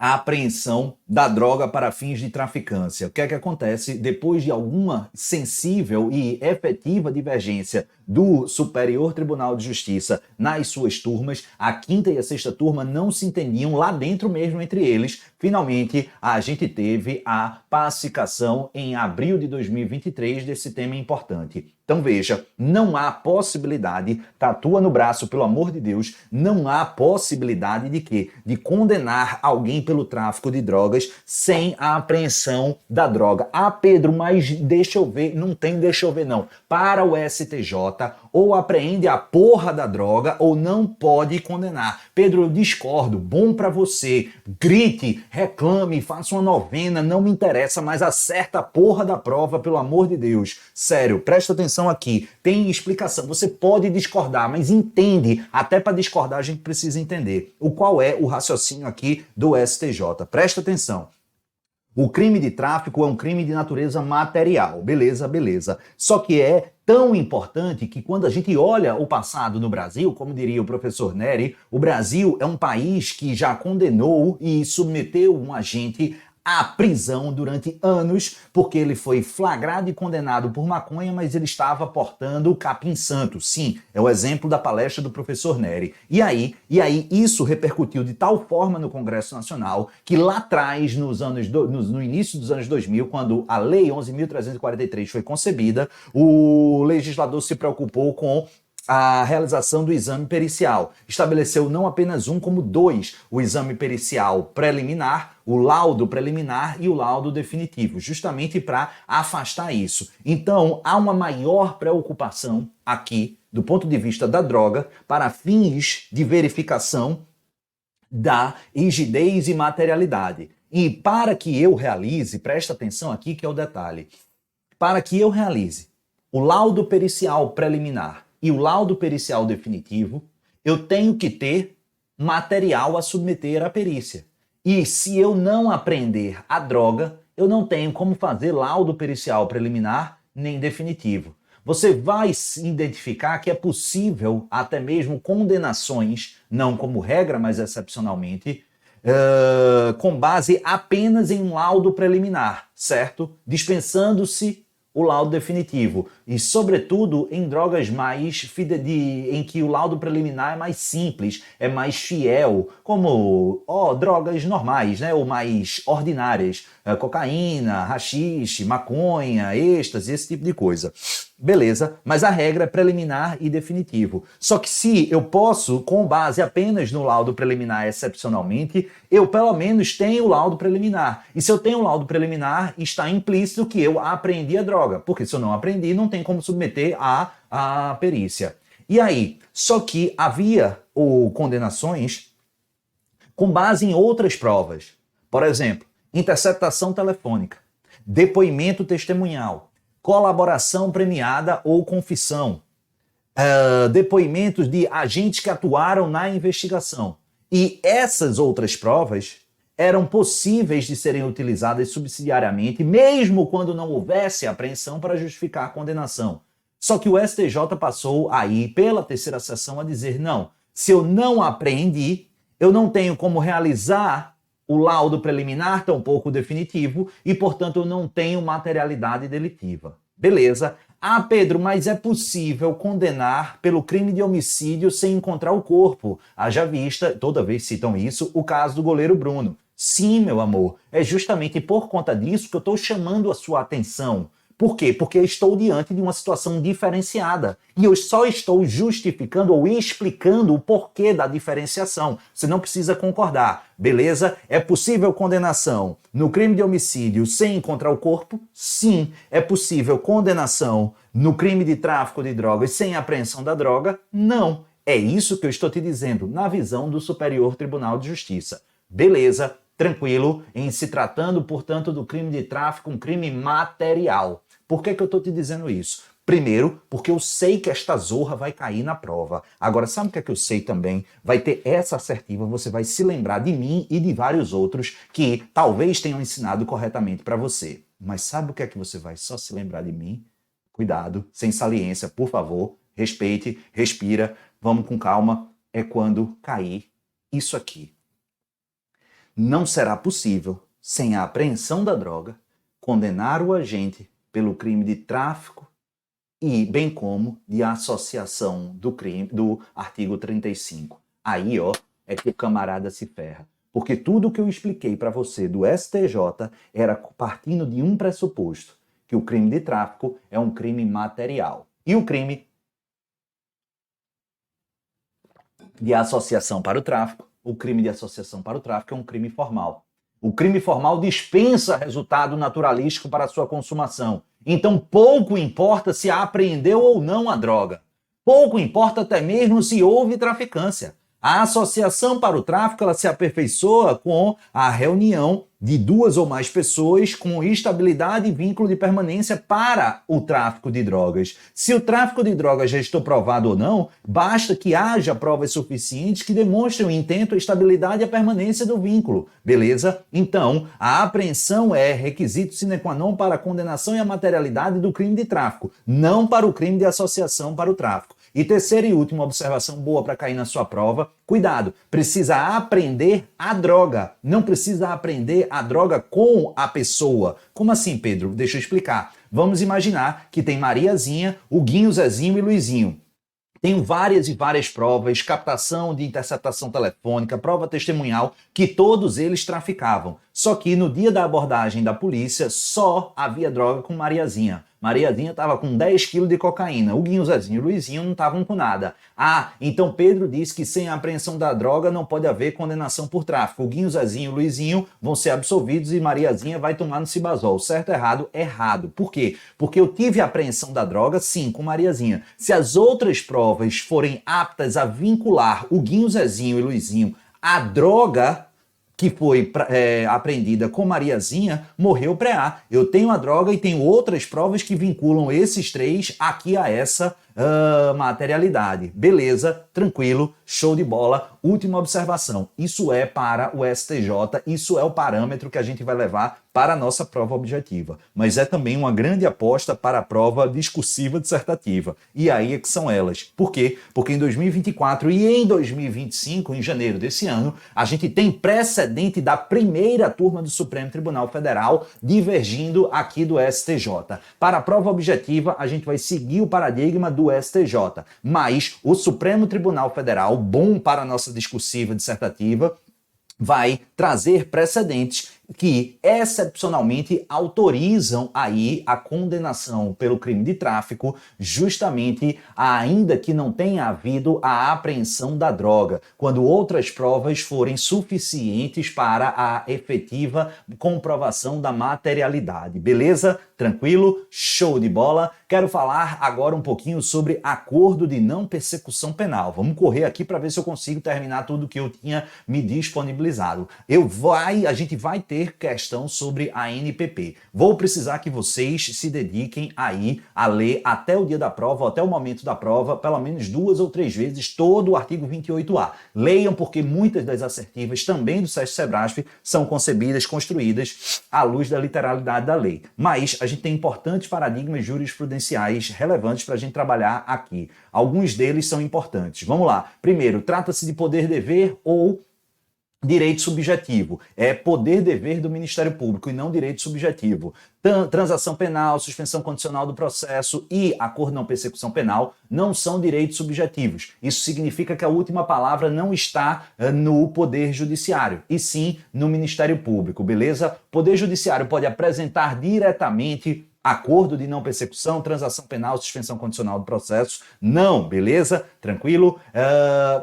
a apreensão da droga para fins de traficância. O que é que acontece depois de alguma sensível e efetiva divergência do Superior Tribunal de Justiça nas suas turmas? A quinta e a sexta turma não se entendiam lá dentro mesmo entre eles. Finalmente, a gente teve a pacificação em abril de 2023 desse tema importante. Então veja, não há possibilidade, tatua no braço, pelo amor de Deus, não há possibilidade de quê? De condenar alguém pelo tráfico de drogas sem a apreensão da droga. Ah, Pedro, mas deixa eu ver, não tem deixa eu ver não. Para o STJ, ou apreende a porra da droga ou não pode condenar. Pedro, eu discordo, bom pra você, grite, reclame, faça uma novena, não me interessa, mas acerta a porra da prova, pelo amor de Deus. Sério, presta atenção aqui, tem explicação, você pode discordar, mas entende, até para discordar a gente precisa entender o qual é o raciocínio aqui do STJ. Presta atenção. O crime de tráfico é um crime de natureza material, beleza, beleza. Só que é tão importante que quando a gente olha o passado no Brasil, como diria o professor Neri, o Brasil é um país que já condenou e submeteu um agente à prisão durante anos, porque ele foi flagrado e condenado por maconha, mas ele estava portando o capim santo. Sim, é o exemplo da palestra do professor Neri. E aí isso repercutiu de tal forma no Congresso Nacional que lá atrás, no início dos anos 2000, quando a Lei 11.343 foi concebida, o legislador se preocupou com a realização do exame pericial. Estabeleceu não apenas um, como dois: o exame pericial preliminar, o laudo preliminar e o laudo definitivo, justamente para afastar isso. Então, há uma maior preocupação aqui, do ponto de vista da droga, para fins de verificação da rigidez e materialidade. E para que eu realize, presta atenção aqui que é o detalhe, para que eu realize o laudo pericial preliminar e o laudo pericial definitivo, eu tenho que ter material a submeter à perícia. E se eu não apreender a droga, eu não tenho como fazer laudo pericial preliminar nem definitivo. Você vai identificar que é possível até mesmo condenações, não como regra, mas excepcionalmente, com base apenas em um laudo preliminar, certo? Dispensando-se o laudo definitivo. E, sobretudo, em drogas em que o laudo preliminar é mais simples, é mais fiel, como drogas normais, né? Ou mais ordinárias. Cocaína, haxixe, maconha, êxtase, esse tipo de coisa. Beleza, mas a regra é preliminar e definitivo. Só que se eu posso, com base apenas no laudo preliminar excepcionalmente, eu pelo menos tenho o laudo preliminar. E se eu tenho o laudo preliminar, está implícito que eu apreendi a droga. Porque se eu não apreendi, não tem como submeter à perícia. E aí? Só que havia condenações com base em outras provas. Por exemplo, interceptação telefônica, depoimento testemunhal, colaboração premiada ou confissão, depoimentos de agentes que atuaram na investigação. E essas outras provas eram possíveis de serem utilizadas subsidiariamente, mesmo quando não houvesse apreensão para justificar a condenação. Só que o STJ passou aí, pela terceira sessão, a dizer: não, se eu não apreendi, eu não tenho como realizar o laudo preliminar, tampouco o definitivo, e, portanto, eu não tenho materialidade delitiva. Beleza. Ah, Pedro, mas é possível condenar pelo crime de homicídio sem encontrar o corpo. Haja vista, toda vez citam isso, o caso do goleiro Bruno. Sim, meu amor, é justamente por conta disso que eu estou chamando a sua atenção. Por quê? Porque eu estou diante de uma situação diferenciada. E eu só estou justificando ou explicando o porquê da diferenciação. Você não precisa concordar, beleza? É possível condenação no crime de homicídio sem encontrar o corpo? Sim. É possível condenação no crime de tráfico de drogas sem apreensão da droga? Não. É isso que eu estou te dizendo, na visão do Superior Tribunal de Justiça. Beleza, tranquilo, em se tratando, portanto, do crime de tráfico, um crime material. Por que eu estou te dizendo isso? Primeiro, porque eu sei que esta zorra vai cair na prova. Agora, sabe o que é que eu sei também? Vai ter essa assertiva, você vai se lembrar de mim e de vários outros que talvez tenham ensinado corretamente para você. Mas sabe o que é que você vai só se lembrar de mim? Cuidado, sem saliência, por favor, respeite, respira, vamos com calma. É quando cair isso aqui. Não será possível, sem a apreensão da droga, condenar o agente pelo crime de tráfico e bem como de associação do crime do artigo 35. Aí, é que o camarada se ferra. Porque tudo que eu expliquei para você do STJ era partindo de um pressuposto, que o crime de tráfico é um crime material. E o crime de associação para o tráfico, o crime de associação para o tráfico é um crime formal. O crime formal dispensa resultado naturalístico para a sua consumação. Então, pouco importa se apreendeu ou não a droga. Pouco importa até mesmo se houve traficância. A associação para o tráfico ela se aperfeiçoa com a reunião de duas ou mais pessoas com estabilidade e vínculo de permanência para o tráfico de drogas. Se o tráfico de drogas já está provado ou não, basta que haja provas suficientes que demonstrem o intento, a estabilidade e a permanência do vínculo. Beleza? Então, a apreensão é requisito sine qua non para a condenação e a materialidade do crime de tráfico, não para o crime de associação para o tráfico. E terceira e última observação boa para cair na sua prova, cuidado, precisa aprender a droga, não precisa aprender a droga com a pessoa. Como assim, Pedro? Deixa eu explicar. Vamos imaginar que tem Mariazinha, o Guinho, Zezinho e Luizinho. Tenho várias e várias provas, captação de interceptação telefônica, prova testemunhal, que todos eles traficavam. Só que no dia da abordagem da polícia, só havia droga com Mariazinha. Mariazinha estava com 10 quilos de cocaína. O Guinho, Zezinho e o Luizinho não estavam com nada. Ah, então Pedro disse que sem a apreensão da droga não pode haver condenação por tráfico. O Guinho, Zezinho e o Luizinho vão ser absolvidos e Mariazinha vai tomar no Cibazol. Certo ou errado? Errado. Por quê? Porque eu tive a apreensão da droga, sim, com Mariazinha. Se as outras provas forem aptas a vincular o Guinho, Zezinho e Luizinho à droga que foi apreendida com Mariazinha, morreu pré-A. Eu tenho a droga e tenho outras provas que vinculam esses três aqui a essa materialidade. Beleza, tranquilo, show de bola. Última observação, isso é para o STJ, isso é o parâmetro que a gente vai levar para a nossa prova objetiva. Mas é também uma grande aposta para a prova discursiva dissertativa. E aí é que são elas. Por quê? Porque em 2024 e em 2025, em janeiro desse ano, a gente tem precedente da primeira turma do Supremo Tribunal Federal divergindo aqui do STJ. Para a prova objetiva, a gente vai seguir o paradigma do STJ. Mas o Supremo Tribunal Federal, bom para a nossa discursiva dissertativa, vai trazer precedentes que excepcionalmente autorizam aí a condenação pelo crime de tráfico, justamente ainda que não tenha havido a apreensão da droga, quando outras provas forem suficientes para a efetiva comprovação da materialidade. Beleza? Tranquilo? Show de bola? Quero falar agora um pouquinho sobre acordo de não persecução penal. Vamos correr aqui para ver se eu consigo terminar tudo que eu tinha me disponibilizado. A gente vai ter questão sobre a NPP. Vou precisar que vocês se dediquem aí a ler até o dia da prova, até o momento da prova, pelo menos 2 ou 3 vezes todo o artigo 28A. Leiam porque muitas das assertivas também do SESC-Sebrasp são concebidas, construídas à luz da literalidade da lei. Mas a gente tem importantes paradigmas jurisprudenciais relevantes para a gente trabalhar aqui. Alguns deles são importantes. Vamos lá. Primeiro, trata-se de poder-dever ou direito subjetivo. É poder-dever do Ministério Público e não direito subjetivo. Transação penal, suspensão condicional do processo e acordo não persecução penal não são direitos subjetivos. Isso significa que a última palavra não está no Poder Judiciário, e sim no Ministério Público, beleza? O Poder Judiciário pode apresentar diretamente acordo de não persecução, transação penal, suspensão condicional do processo. Não, beleza? Tranquilo?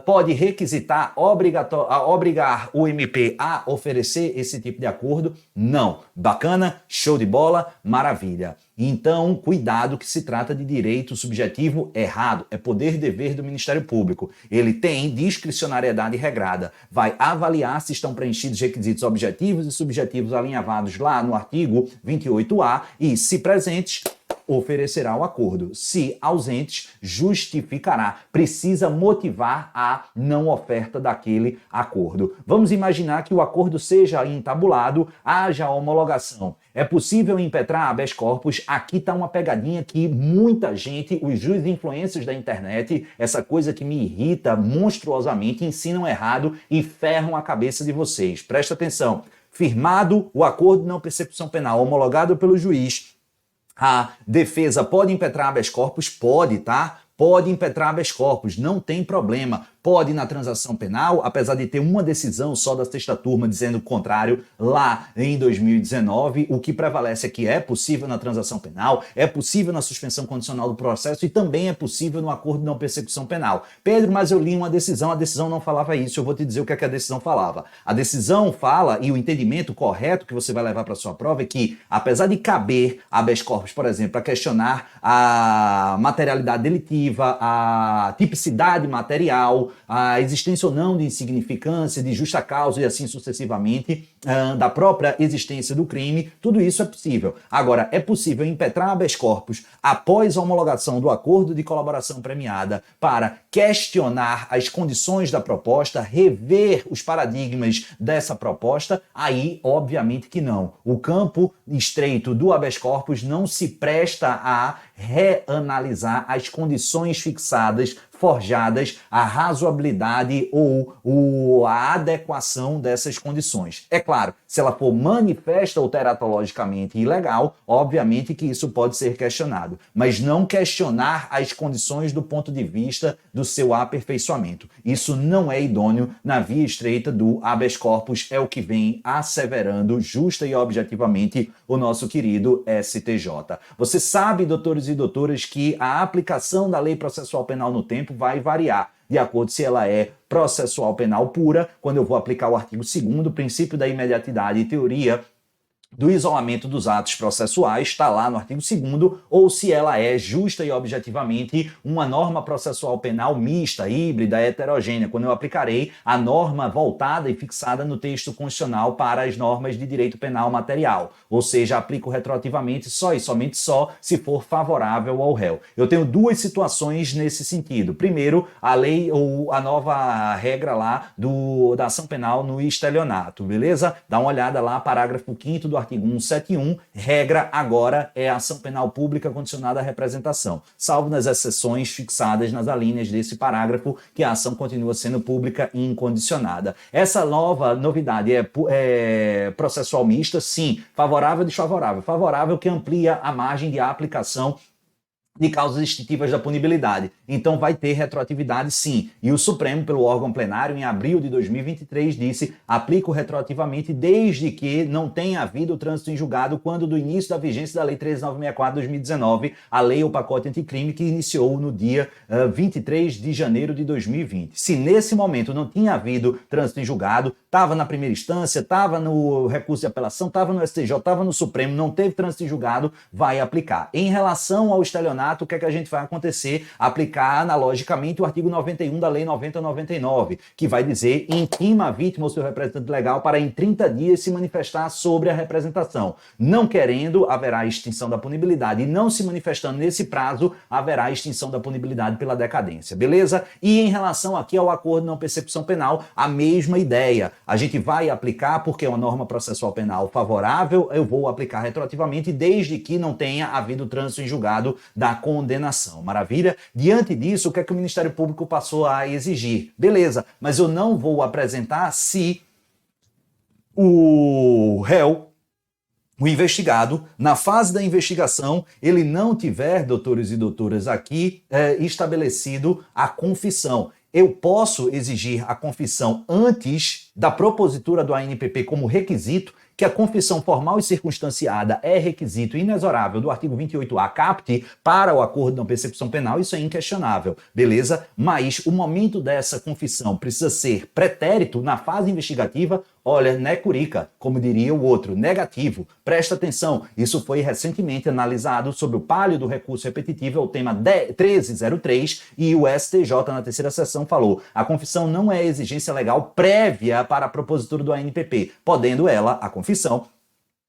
Pode requisitar, obrigar o MP a oferecer esse tipo de acordo? Não. Bacana? Show de bola? Maravilha. Então, cuidado que se trata de direito subjetivo errado. É poder-dever do Ministério Público. Ele tem discricionariedade regrada. Vai avaliar se estão preenchidos requisitos objetivos e subjetivos alinhavados lá no artigo 28A e, se presentes, oferecerá o acordo. Se ausentes, justificará. Precisa motivar a não oferta daquele acordo. Vamos imaginar que o acordo seja entabulado, haja homologação. É possível impetrar habeas corpus? Aqui está uma pegadinha que muita gente, os juízes influencers da internet, essa coisa que me irrita monstruosamente, ensinam errado e ferram a cabeça de vocês. Presta atenção. Firmado o acordo de não persecução penal, homologado pelo juiz, a defesa pode impetrar habeas corpus? Pode, tá? Pode impetrar habeas corpus, não tem problema. pode ir na transação penal, apesar de ter uma decisão só da sexta turma dizendo o contrário lá em 2019. O que prevalece é que é possível na transação penal, é possível na suspensão condicional do processo e também é possível no acordo de não persecução penal. Pedro, mas eu li uma decisão, a decisão não falava isso. Eu vou te dizer o que é que a decisão falava. A decisão fala, e o entendimento correto que você vai levar para sua prova é que, apesar de caber habeas corpus, por exemplo, para questionar a materialidade delitiva, a tipicidade material, a existência ou não de insignificância, de justa causa e assim sucessivamente, da própria existência do crime, tudo isso é possível. Agora, é possível impetrar habeas corpus após a homologação do acordo de colaboração premiada para questionar as condições da proposta, rever os paradigmas dessa proposta? Aí, obviamente que não. O campo estreito do habeas corpus não se presta a reanalisar as condições fixadas, forjadas, a razoabilidade ou a adequação dessas condições. É claro, se ela for manifesta ou teratologicamente ilegal, obviamente que isso pode ser questionado, mas não questionar as condições do ponto de vista do seu aperfeiçoamento. Isso não é idôneo na via estreita do habeas corpus, é o que vem asseverando justa e objetivamente o nosso querido STJ. Você sabe, doutores e doutoras, que a aplicação da lei processual penal no tempo vai variar de acordo se ela é processual penal pura, quando eu vou aplicar o artigo 2º, princípio da imediatidade e teoria do isolamento dos atos processuais, está lá no artigo 2º, ou se ela é justa e objetivamente uma norma processual penal mista, híbrida, heterogênea, quando eu aplicarei a norma voltada e fixada no texto constitucional para as normas de direito penal material, ou seja, aplico retroativamente só e somente só se for favorável ao réu. Eu tenho duas situações nesse sentido. Primeiro, a lei ou a nova regra lá da ação penal no estelionato, beleza? Dá uma olhada lá, parágrafo 5º do artigo 171, regra agora é a ação penal pública condicionada à representação, salvo nas exceções fixadas nas alíneas desse parágrafo, que a ação continua sendo pública e incondicionada. Essa nova novidade é processual mista, sim, favorável ou desfavorável? Favorável, que amplia a margem de aplicação de causas extintivas da punibilidade. Então vai ter retroatividade, sim. E o Supremo, pelo órgão plenário, em abril de 2023, disse: aplico retroativamente desde que não tenha havido trânsito em julgado quando do início da vigência da Lei 13.964 de 2019, a lei ou pacote anticrime que iniciou no dia 23 de janeiro de 2020. Se nesse momento não tinha havido trânsito em julgado, estava na primeira instância, estava no recurso de apelação, estava no STJ, estava no Supremo, não teve trânsito em julgado, vai aplicar. Em relação ao estelionato, o que é que a gente vai acontecer? Aplicar analogicamente o artigo 91 da Lei 9099, que vai dizer: intima a vítima ou seu representante legal para em 30 dias se manifestar sobre a representação. Não querendo, haverá extinção da punibilidade, e não se manifestando nesse prazo, haverá extinção da punibilidade pela decadência, beleza? E em relação aqui ao acordo de não persecução penal, a mesma ideia. A gente vai aplicar porque é uma norma processual penal favorável, eu vou aplicar retroativamente desde que não tenha havido trânsito em julgado da condenação. Maravilha? Diante disso, o que é que o Ministério Público passou a exigir? Beleza, mas eu não vou apresentar se o réu, o investigado, na fase da investigação, ele não tiver, doutores e doutoras, aqui estabelecido a confissão. Eu posso exigir a confissão antes da propositura do ANPP como requisito, que a confissão formal e circunstanciada é requisito inexorável do artigo 28A caput para o acordo de não persecução penal, isso é inquestionável, beleza? Mas o momento dessa confissão precisa ser pretérito na fase investigativa. Olha, né, curica, como diria o outro, negativo. Presta atenção, isso foi recentemente analisado sob o palio do recurso repetitivo, é o tema 1303, e o STJ, na terceira sessão, falou: a confissão não é exigência legal prévia para a propositura do ANPP, podendo ela, a confissão,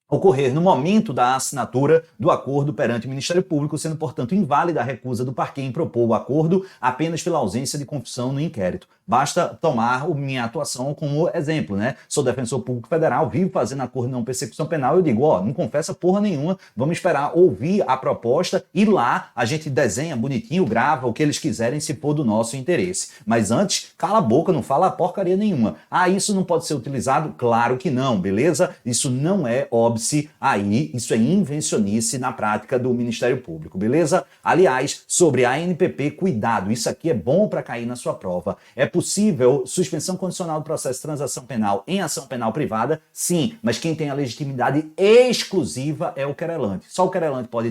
ocorrer no momento da assinatura do acordo perante o Ministério Público, sendo, portanto, inválida a recusa do parquet em propor o acordo apenas pela ausência de confissão no inquérito. Basta tomar minha atuação como exemplo, né? Sou defensor público federal, vivo fazendo acordo de não persecução penal, eu digo, ó, não confessa porra nenhuma, vamos esperar ouvir a proposta e lá a gente desenha bonitinho, grava o que eles quiserem se for do nosso interesse. Mas antes, cala a boca, não fala porcaria nenhuma. Ah, isso não pode ser utilizado? Claro que não, beleza? Isso não é óbvio Comprove-se aí, isso é invencionice na prática do Ministério Público, beleza? Aliás, sobre a ANPP, cuidado, isso aqui é bom para cair na sua prova. É possível suspensão condicional do processo de transação penal em ação penal privada? Sim, mas quem tem a legitimidade exclusiva é o querelante. Só o querelante pode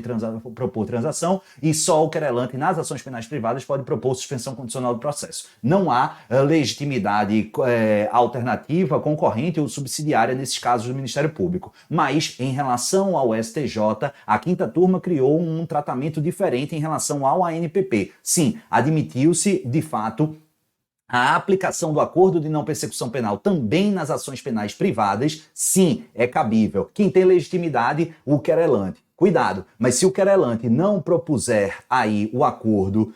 propor transação e só o querelante nas ações penais privadas pode propor suspensão condicional do processo. Não há legitimidade alternativa, concorrente ou subsidiária nesses casos do Ministério Público. Mas, em relação ao STJ, a quinta turma criou um tratamento diferente em relação ao ANPP. Sim, admitiu-se, de fato, a aplicação do acordo de não persecução penal também nas ações penais privadas, sim, é cabível. Quem tem legitimidade, o querelante. Cuidado, mas se o querelante não propuser aí o acordo,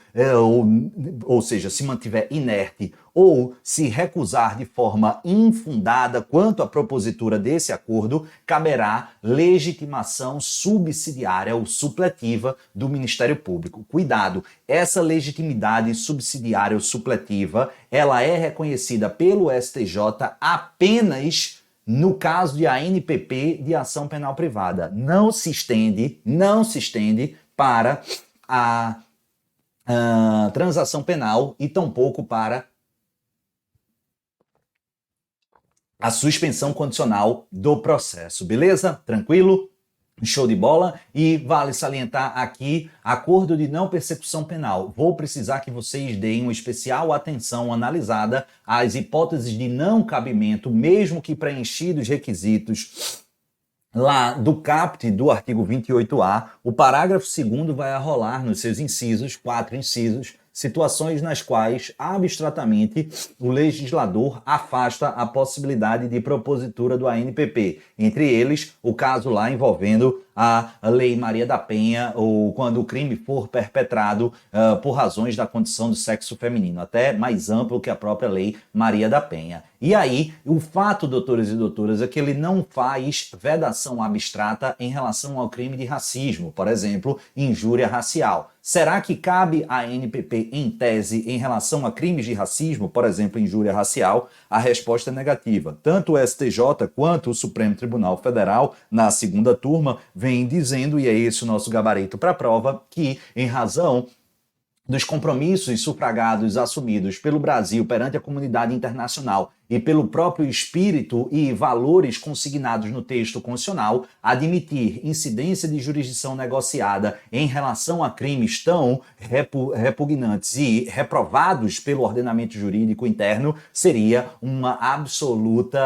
ou seja, se mantiver inerte ou se recusar de forma infundada quanto à propositura desse acordo, caberá legitimação subsidiária ou supletiva do Ministério Público. Cuidado, essa legitimidade subsidiária ou supletiva, ela é reconhecida pelo STJ apenas no caso de ANPP de ação penal privada. Não se estende para a transação penal e tampouco para a suspensão condicional do processo. Beleza? Tranquilo? Show de bola. E vale salientar aqui, acordo de não persecução penal. Vou precisar que vocês deem uma especial atenção analisada às hipóteses de não cabimento, mesmo que preenchidos os requisitos lá do caput do artigo 28A, o parágrafo 2º vai arrolar nos seus incisos, 4 incisos, situações nas quais, abstratamente, o legislador afasta a possibilidade de propositura do ANPP. Entre eles, o caso lá envolvendo a Lei Maria da Penha, ou quando o crime for perpetrado por razões da condição do sexo feminino, até mais amplo que a própria Lei Maria da Penha. E aí, o fato, doutores e doutoras, é que ele não faz vedação abstrata em relação ao crime de racismo, por exemplo, injúria racial. Será que cabe a ANPP em tese em relação a crimes de racismo, por exemplo, injúria racial? A resposta é negativa. Tanto o STJ quanto o Supremo Tribunal Federal, na segunda turma, vem dizendo, e é esse o nosso gabarito para a prova, que em razão dos compromissos sufragados assumidos pelo Brasil perante a comunidade internacional e pelo próprio espírito e valores consignados no texto constitucional, admitir incidência de jurisdição negociada em relação a crimes tão repugnantes e reprovados pelo ordenamento jurídico interno seria um absoluto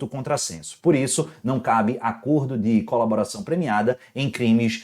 contrassenso. Por isso, não cabe acordo de colaboração premiada em crimes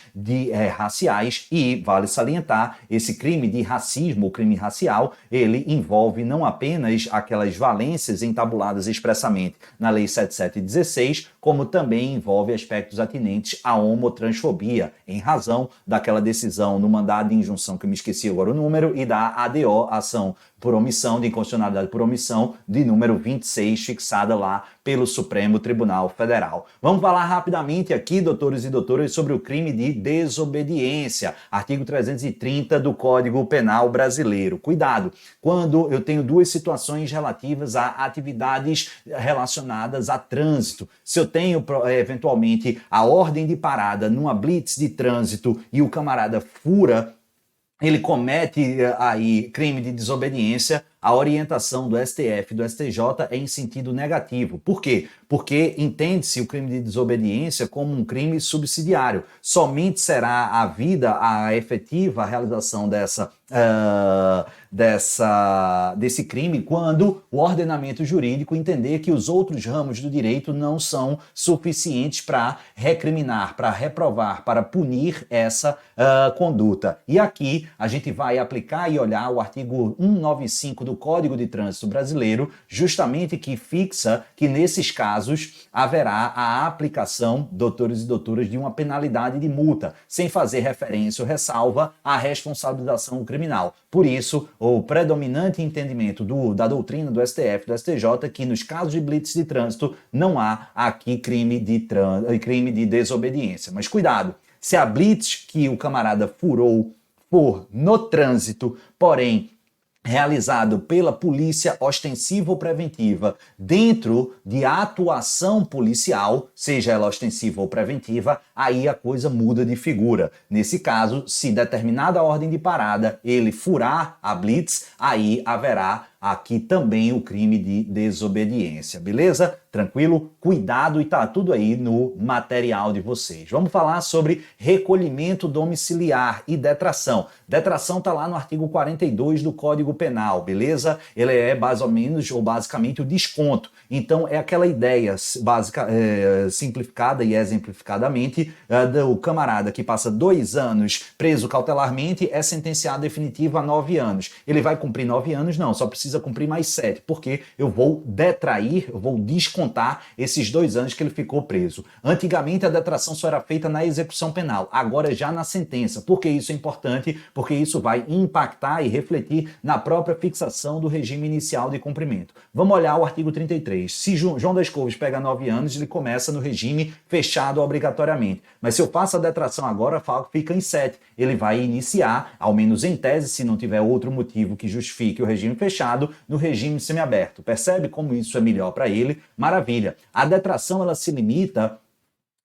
raciais e, vale salientar, esse crime de racismo, o crime racial, ele envolve não apenas aquelas valências entabuladas expressamente na Lei 7716, como também envolve aspectos atinentes à homotransfobia, em razão daquela decisão no mandado de injunção, que eu me esqueci agora o número, e da ADO, ação por omissão, de inconstitucionalidade por omissão, de número 26, fixada lá pelo Supremo Tribunal Federal. Vamos falar rapidamente aqui, doutores e doutoras, sobre o crime de desobediência, artigo 330 do Código Penal Brasileiro. Cuidado, quando eu tenho duas situações relativas a atividades relacionadas a trânsito, se eu tenho, eventualmente, a ordem de parada numa blitz de trânsito e o camarada fura, ele comete aí crime de desobediência, a orientação do STF e do STJ é em sentido negativo. Por quê? Porque entende-se o crime de desobediência como um crime subsidiário. Somente será havida a efetiva realização desse crime quando o ordenamento jurídico entender que os outros ramos do direito não são suficientes para recriminar, para reprovar, para punir essa conduta. E aqui a gente vai aplicar e olhar o artigo 195 do Código de Trânsito Brasileiro, justamente que fixa que nesses casos haverá a aplicação, doutores e doutoras, de uma penalidade de multa, sem fazer referência ou ressalva à responsabilização criminal. Por isso, o predominante entendimento da doutrina do STF e do STJ é que nos casos de blitz de trânsito não há aqui crime de desobediência. Mas cuidado, se a blitz que o camarada furou for no trânsito, porém realizado pela polícia ostensiva ou preventiva dentro de atuação policial, seja ela ostensiva ou preventiva, aí a coisa muda de figura. Nesse caso, se determinada ordem de parada ele furar a blitz, aí haverá aqui também o crime de desobediência, beleza? Tranquilo? Cuidado, e tá tudo aí no material de vocês. Vamos falar sobre recolhimento domiciliar e detração. Detração tá lá no artigo 42 do Código Penal, beleza? Ele é mais ou menos, ou basicamente, o desconto. Então, é aquela ideia básica, simplificada e exemplificadamente do camarada que passa 2 anos preso cautelarmente, é sentenciado definitivo a 9 anos. Ele vai cumprir 9 anos? Não, só precisa cumprir mais 7, porque eu vou detrair, eu vou descontar esses 2 anos que ele ficou preso. Antigamente, a detração só era feita na execução penal, agora já na sentença. Por que isso é importante? Porque isso vai impactar e refletir na própria fixação do regime inicial de cumprimento. Vamos olhar o artigo 33. Se João das Couves pega 9 anos, ele começa no regime fechado obrigatoriamente. Mas se eu faço a detração agora, fica em 7. Ele vai iniciar, ao menos em tese, se não tiver outro motivo que justifique o regime fechado, no regime semiaberto. Percebe como isso é melhor para ele? Maravilha. A detração, ela se limita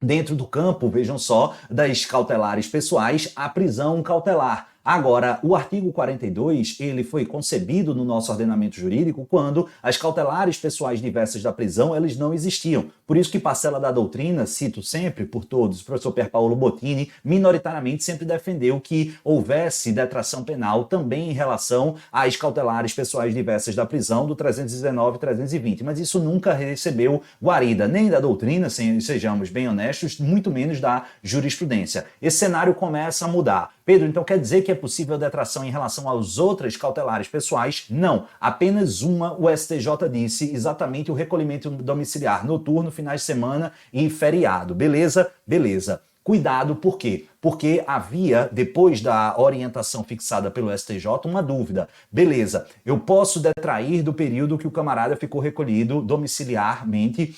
dentro do campo, vejam só, das cautelares pessoais à prisão cautelar. Agora, o artigo 42, ele foi concebido no nosso ordenamento jurídico quando as cautelares pessoais diversas da prisão, eles não existiam. Por isso que parcela da doutrina, cito sempre por todos, o professor Pier Paolo Bottini, minoritariamente sempre defendeu que houvesse detração penal também em relação às cautelares pessoais diversas da prisão do 319 e 320. Mas isso nunca recebeu guarida, nem da doutrina, sejamos bem honestos, muito menos da jurisprudência. Esse cenário começa a mudar. Pedro, então quer dizer que é possível detração em relação às outras cautelares pessoais? Não. Apenas uma, o STJ disse, exatamente o recolhimento domiciliar noturno, finais de semana e feriado. Beleza? Beleza. Cuidado, por quê? Porque havia, depois da orientação fixada pelo STJ, uma dúvida. Beleza, eu posso detrair do período que o camarada ficou recolhido domiciliarmente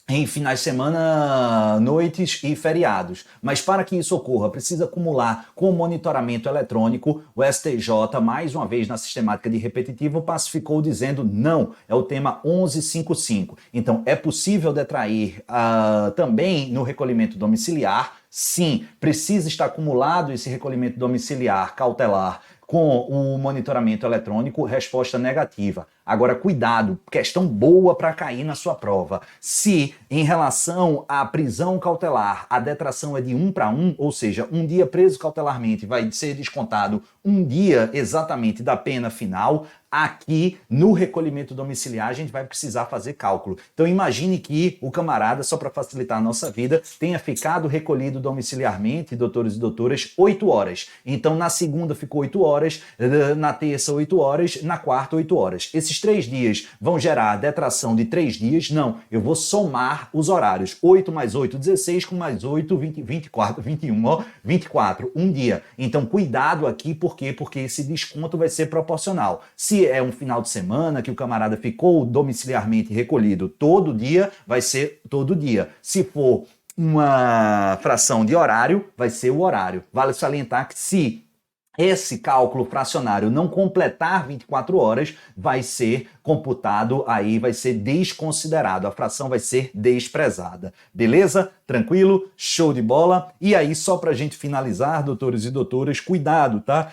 em finais de semana, noites e feriados. Mas para que isso ocorra, precisa acumular com monitoramento eletrônico. O STJ, mais uma vez na sistemática de repetitivo, pacificou dizendo não, é o tema 1155. Então, é possível detrair também no recolhimento domiciliar? Sim, precisa estar acumulado esse recolhimento domiciliar cautelar com o monitoramento eletrônico, resposta negativa. Agora, cuidado, questão boa para cair na sua prova. Se, em relação à prisão cautelar, a detração é de 1 para 1, ou seja, um dia preso cautelarmente vai ser descontado um dia exatamente da pena final, aqui no recolhimento domiciliar a gente vai precisar fazer cálculo. Então imagine que o camarada, só para facilitar a nossa vida, tenha ficado recolhido domiciliarmente, doutores e doutoras, 8 horas. Então na segunda ficou 8 horas, na terça 8 horas, na quarta 8 horas. Esses 3 dias vão gerar detração de 3 dias? Não, eu vou somar os horários. 8 mais 8, 16, com mais 8, 20, 24, 21, ó, 24, um dia. Então cuidado aqui, por quê? Porque esse desconto vai ser proporcional. Se é um final de semana que o camarada ficou domiciliarmente recolhido todo dia, vai ser todo dia. Se for uma fração de horário, vai ser o horário. Vale salientar que se esse cálculo fracionário não completar 24 horas, vai ser computado, aí vai ser desconsiderado, a fração vai ser desprezada. Beleza? Tranquilo? Show de bola? E aí, só para a gente finalizar, doutores e doutoras, cuidado, tá?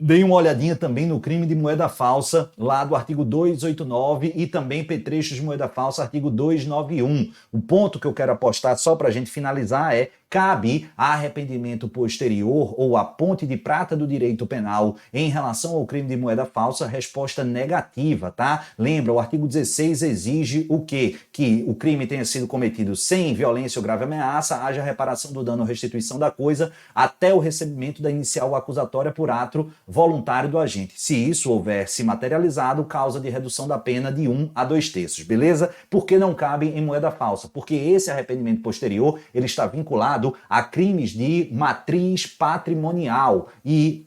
Deem uma olhadinha também no crime de moeda falsa, lá do artigo 289 e também petrechos de moeda falsa, artigo 291. O ponto que eu quero apostar só para a gente finalizar é: cabe arrependimento posterior ou a ponte de prata do direito penal em relação ao crime de moeda falsa? Resposta negativa, tá? Lembra, o artigo 16 exige o quê? Que o crime tenha sido cometido sem violência ou grave ameaça, haja reparação do dano ou restituição da coisa até o recebimento da inicial acusatória por ato voluntário do agente. Se isso houver se materializado, causa de redução da pena de 1 a 2/3, beleza? Por que não cabe em moeda falsa? Porque esse arrependimento posterior, ele está vinculado a crimes de matriz patrimonial e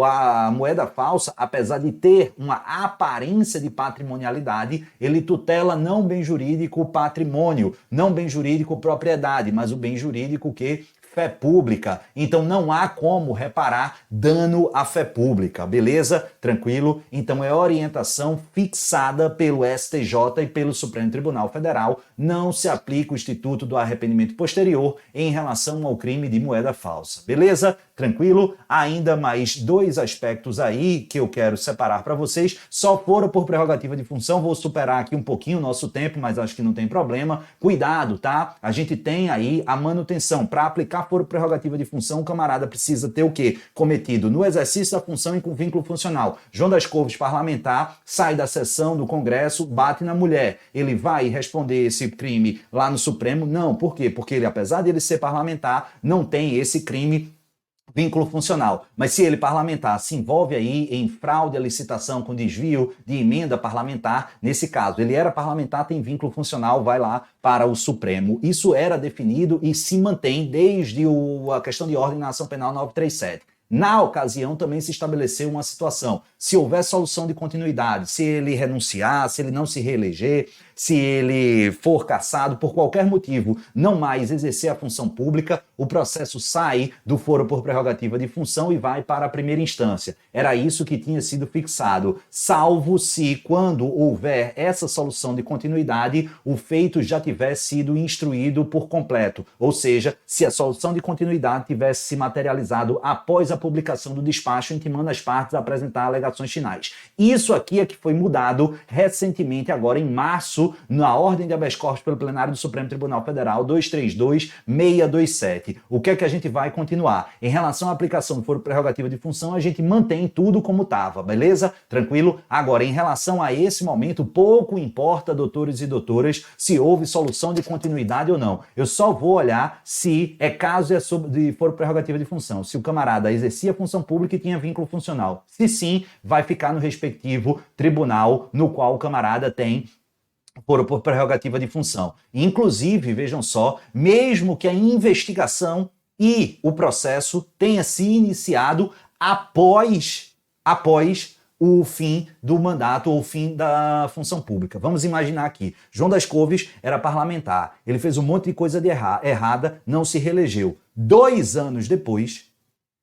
a moeda falsa, apesar de ter uma aparência de patrimonialidade, ele tutela não bem jurídico patrimônio, não bem jurídico propriedade, mas o bem jurídico que fé pública, então não há como reparar dano à fé pública, beleza? Tranquilo? Então é orientação fixada pelo STJ e pelo Supremo Tribunal Federal, não se aplica o Instituto do Arrependimento Posterior em relação ao crime de moeda falsa, beleza? Tranquilo? Ainda mais dois aspectos aí que eu quero separar para vocês, só foram por prerrogativa de função, vou superar aqui um pouquinho o nosso tempo, mas acho que não tem problema. Cuidado, tá? A gente tem aí a manutenção. Para aplicar por prerrogativa de função, o camarada precisa ter o quê? Cometido no exercício da função e com vínculo funcional. João das Couves, parlamentar, sai da sessão do Congresso, bate na mulher. Ele vai responder esse crime lá no Supremo? Não. Por quê? Porque ele, apesar de ele ser parlamentar, não tem esse crime vínculo funcional. Mas se ele parlamentar se envolve aí em fraude à licitação com desvio de emenda parlamentar, nesse caso, ele era parlamentar, tem vínculo funcional, vai lá para o Supremo. Isso era definido e se mantém desde a questão de ordem na ação penal 937. Na ocasião, também se estabeleceu uma situação. Se houver solução de continuidade, se ele renunciar, se ele não se reeleger, se ele for cassado por qualquer motivo, não mais exercer a função pública, o processo sai do foro por prerrogativa de função e vai para a primeira instância. Era isso que tinha sido fixado, salvo se, quando houver essa solução de continuidade, o feito já tivesse sido instruído por completo. Ou seja, se a solução de continuidade tivesse se materializado após a publicação do despacho intimando as partes a apresentar alegações finais. Isso aqui é que foi mudado recentemente, agora em março, na ordem de habeas corpus pelo plenário do Supremo Tribunal Federal 232-627. O que é que a gente vai continuar? Em relação à aplicação do foro prerrogativa de função, a gente mantém tudo como estava, beleza? Tranquilo? Agora, em relação a esse momento, pouco importa, doutores e doutoras, se houve solução de continuidade ou não. Eu só vou olhar se é caso de foro prerrogativa de função, se o camarada exercia função pública e tinha vínculo funcional. Se sim, vai ficar no respectivo tribunal no qual o camarada tem por prerrogativa de função. Inclusive, vejam só, mesmo que a investigação e o processo tenha se iniciado após o fim do mandato ou o fim da função pública. Vamos imaginar aqui, João das Couves era parlamentar, ele fez um monte de coisa errada, não se reelegeu. 2 anos depois,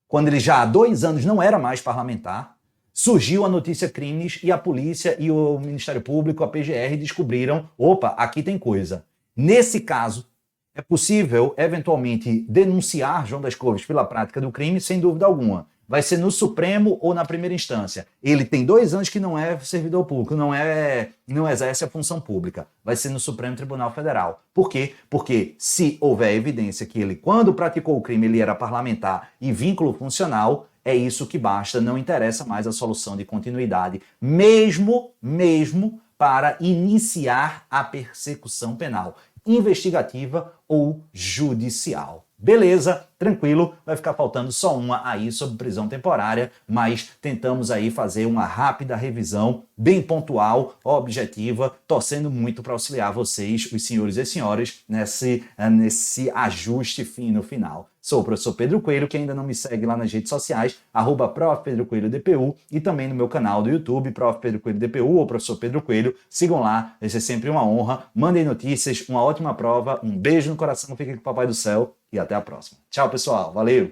quando ele já há 2 anos não era mais parlamentar, surgiu a notícia crimes e a polícia e o Ministério Público, a PGR, descobriram, opa, aqui tem coisa. Nesse caso, é possível, eventualmente, denunciar João das Couves pela prática do crime, sem dúvida alguma. Vai ser no Supremo ou na primeira instância. Ele tem 2 anos que não é servidor público, não exerce a função pública. Vai ser no Supremo Tribunal Federal. Por quê? Porque se houver evidência que ele, quando praticou o crime, ele era parlamentar e vínculo funcional, é isso que basta, não interessa mais a solução de continuidade, mesmo para iniciar a persecução penal, investigativa ou judicial. Beleza, tranquilo, vai ficar faltando só uma aí sobre prisão temporária, mas tentamos aí fazer uma rápida revisão, bem pontual, objetiva, torcendo muito para auxiliar vocês, os senhores e senhoras, nesse ajuste fino final. Sou o professor Pedro Coelho, que ainda não me segue lá nas redes sociais, @ProfPedroCoelhoDPU, e também no meu canal do YouTube, Prof. Pedro Coelho DPU ou Professor Pedro Coelho. Sigam lá, vai ser sempre uma honra. Mandem notícias, uma ótima prova, um beijo no coração, fiquem com o Papai do Céu e até a próxima. Tchau, pessoal. Valeu!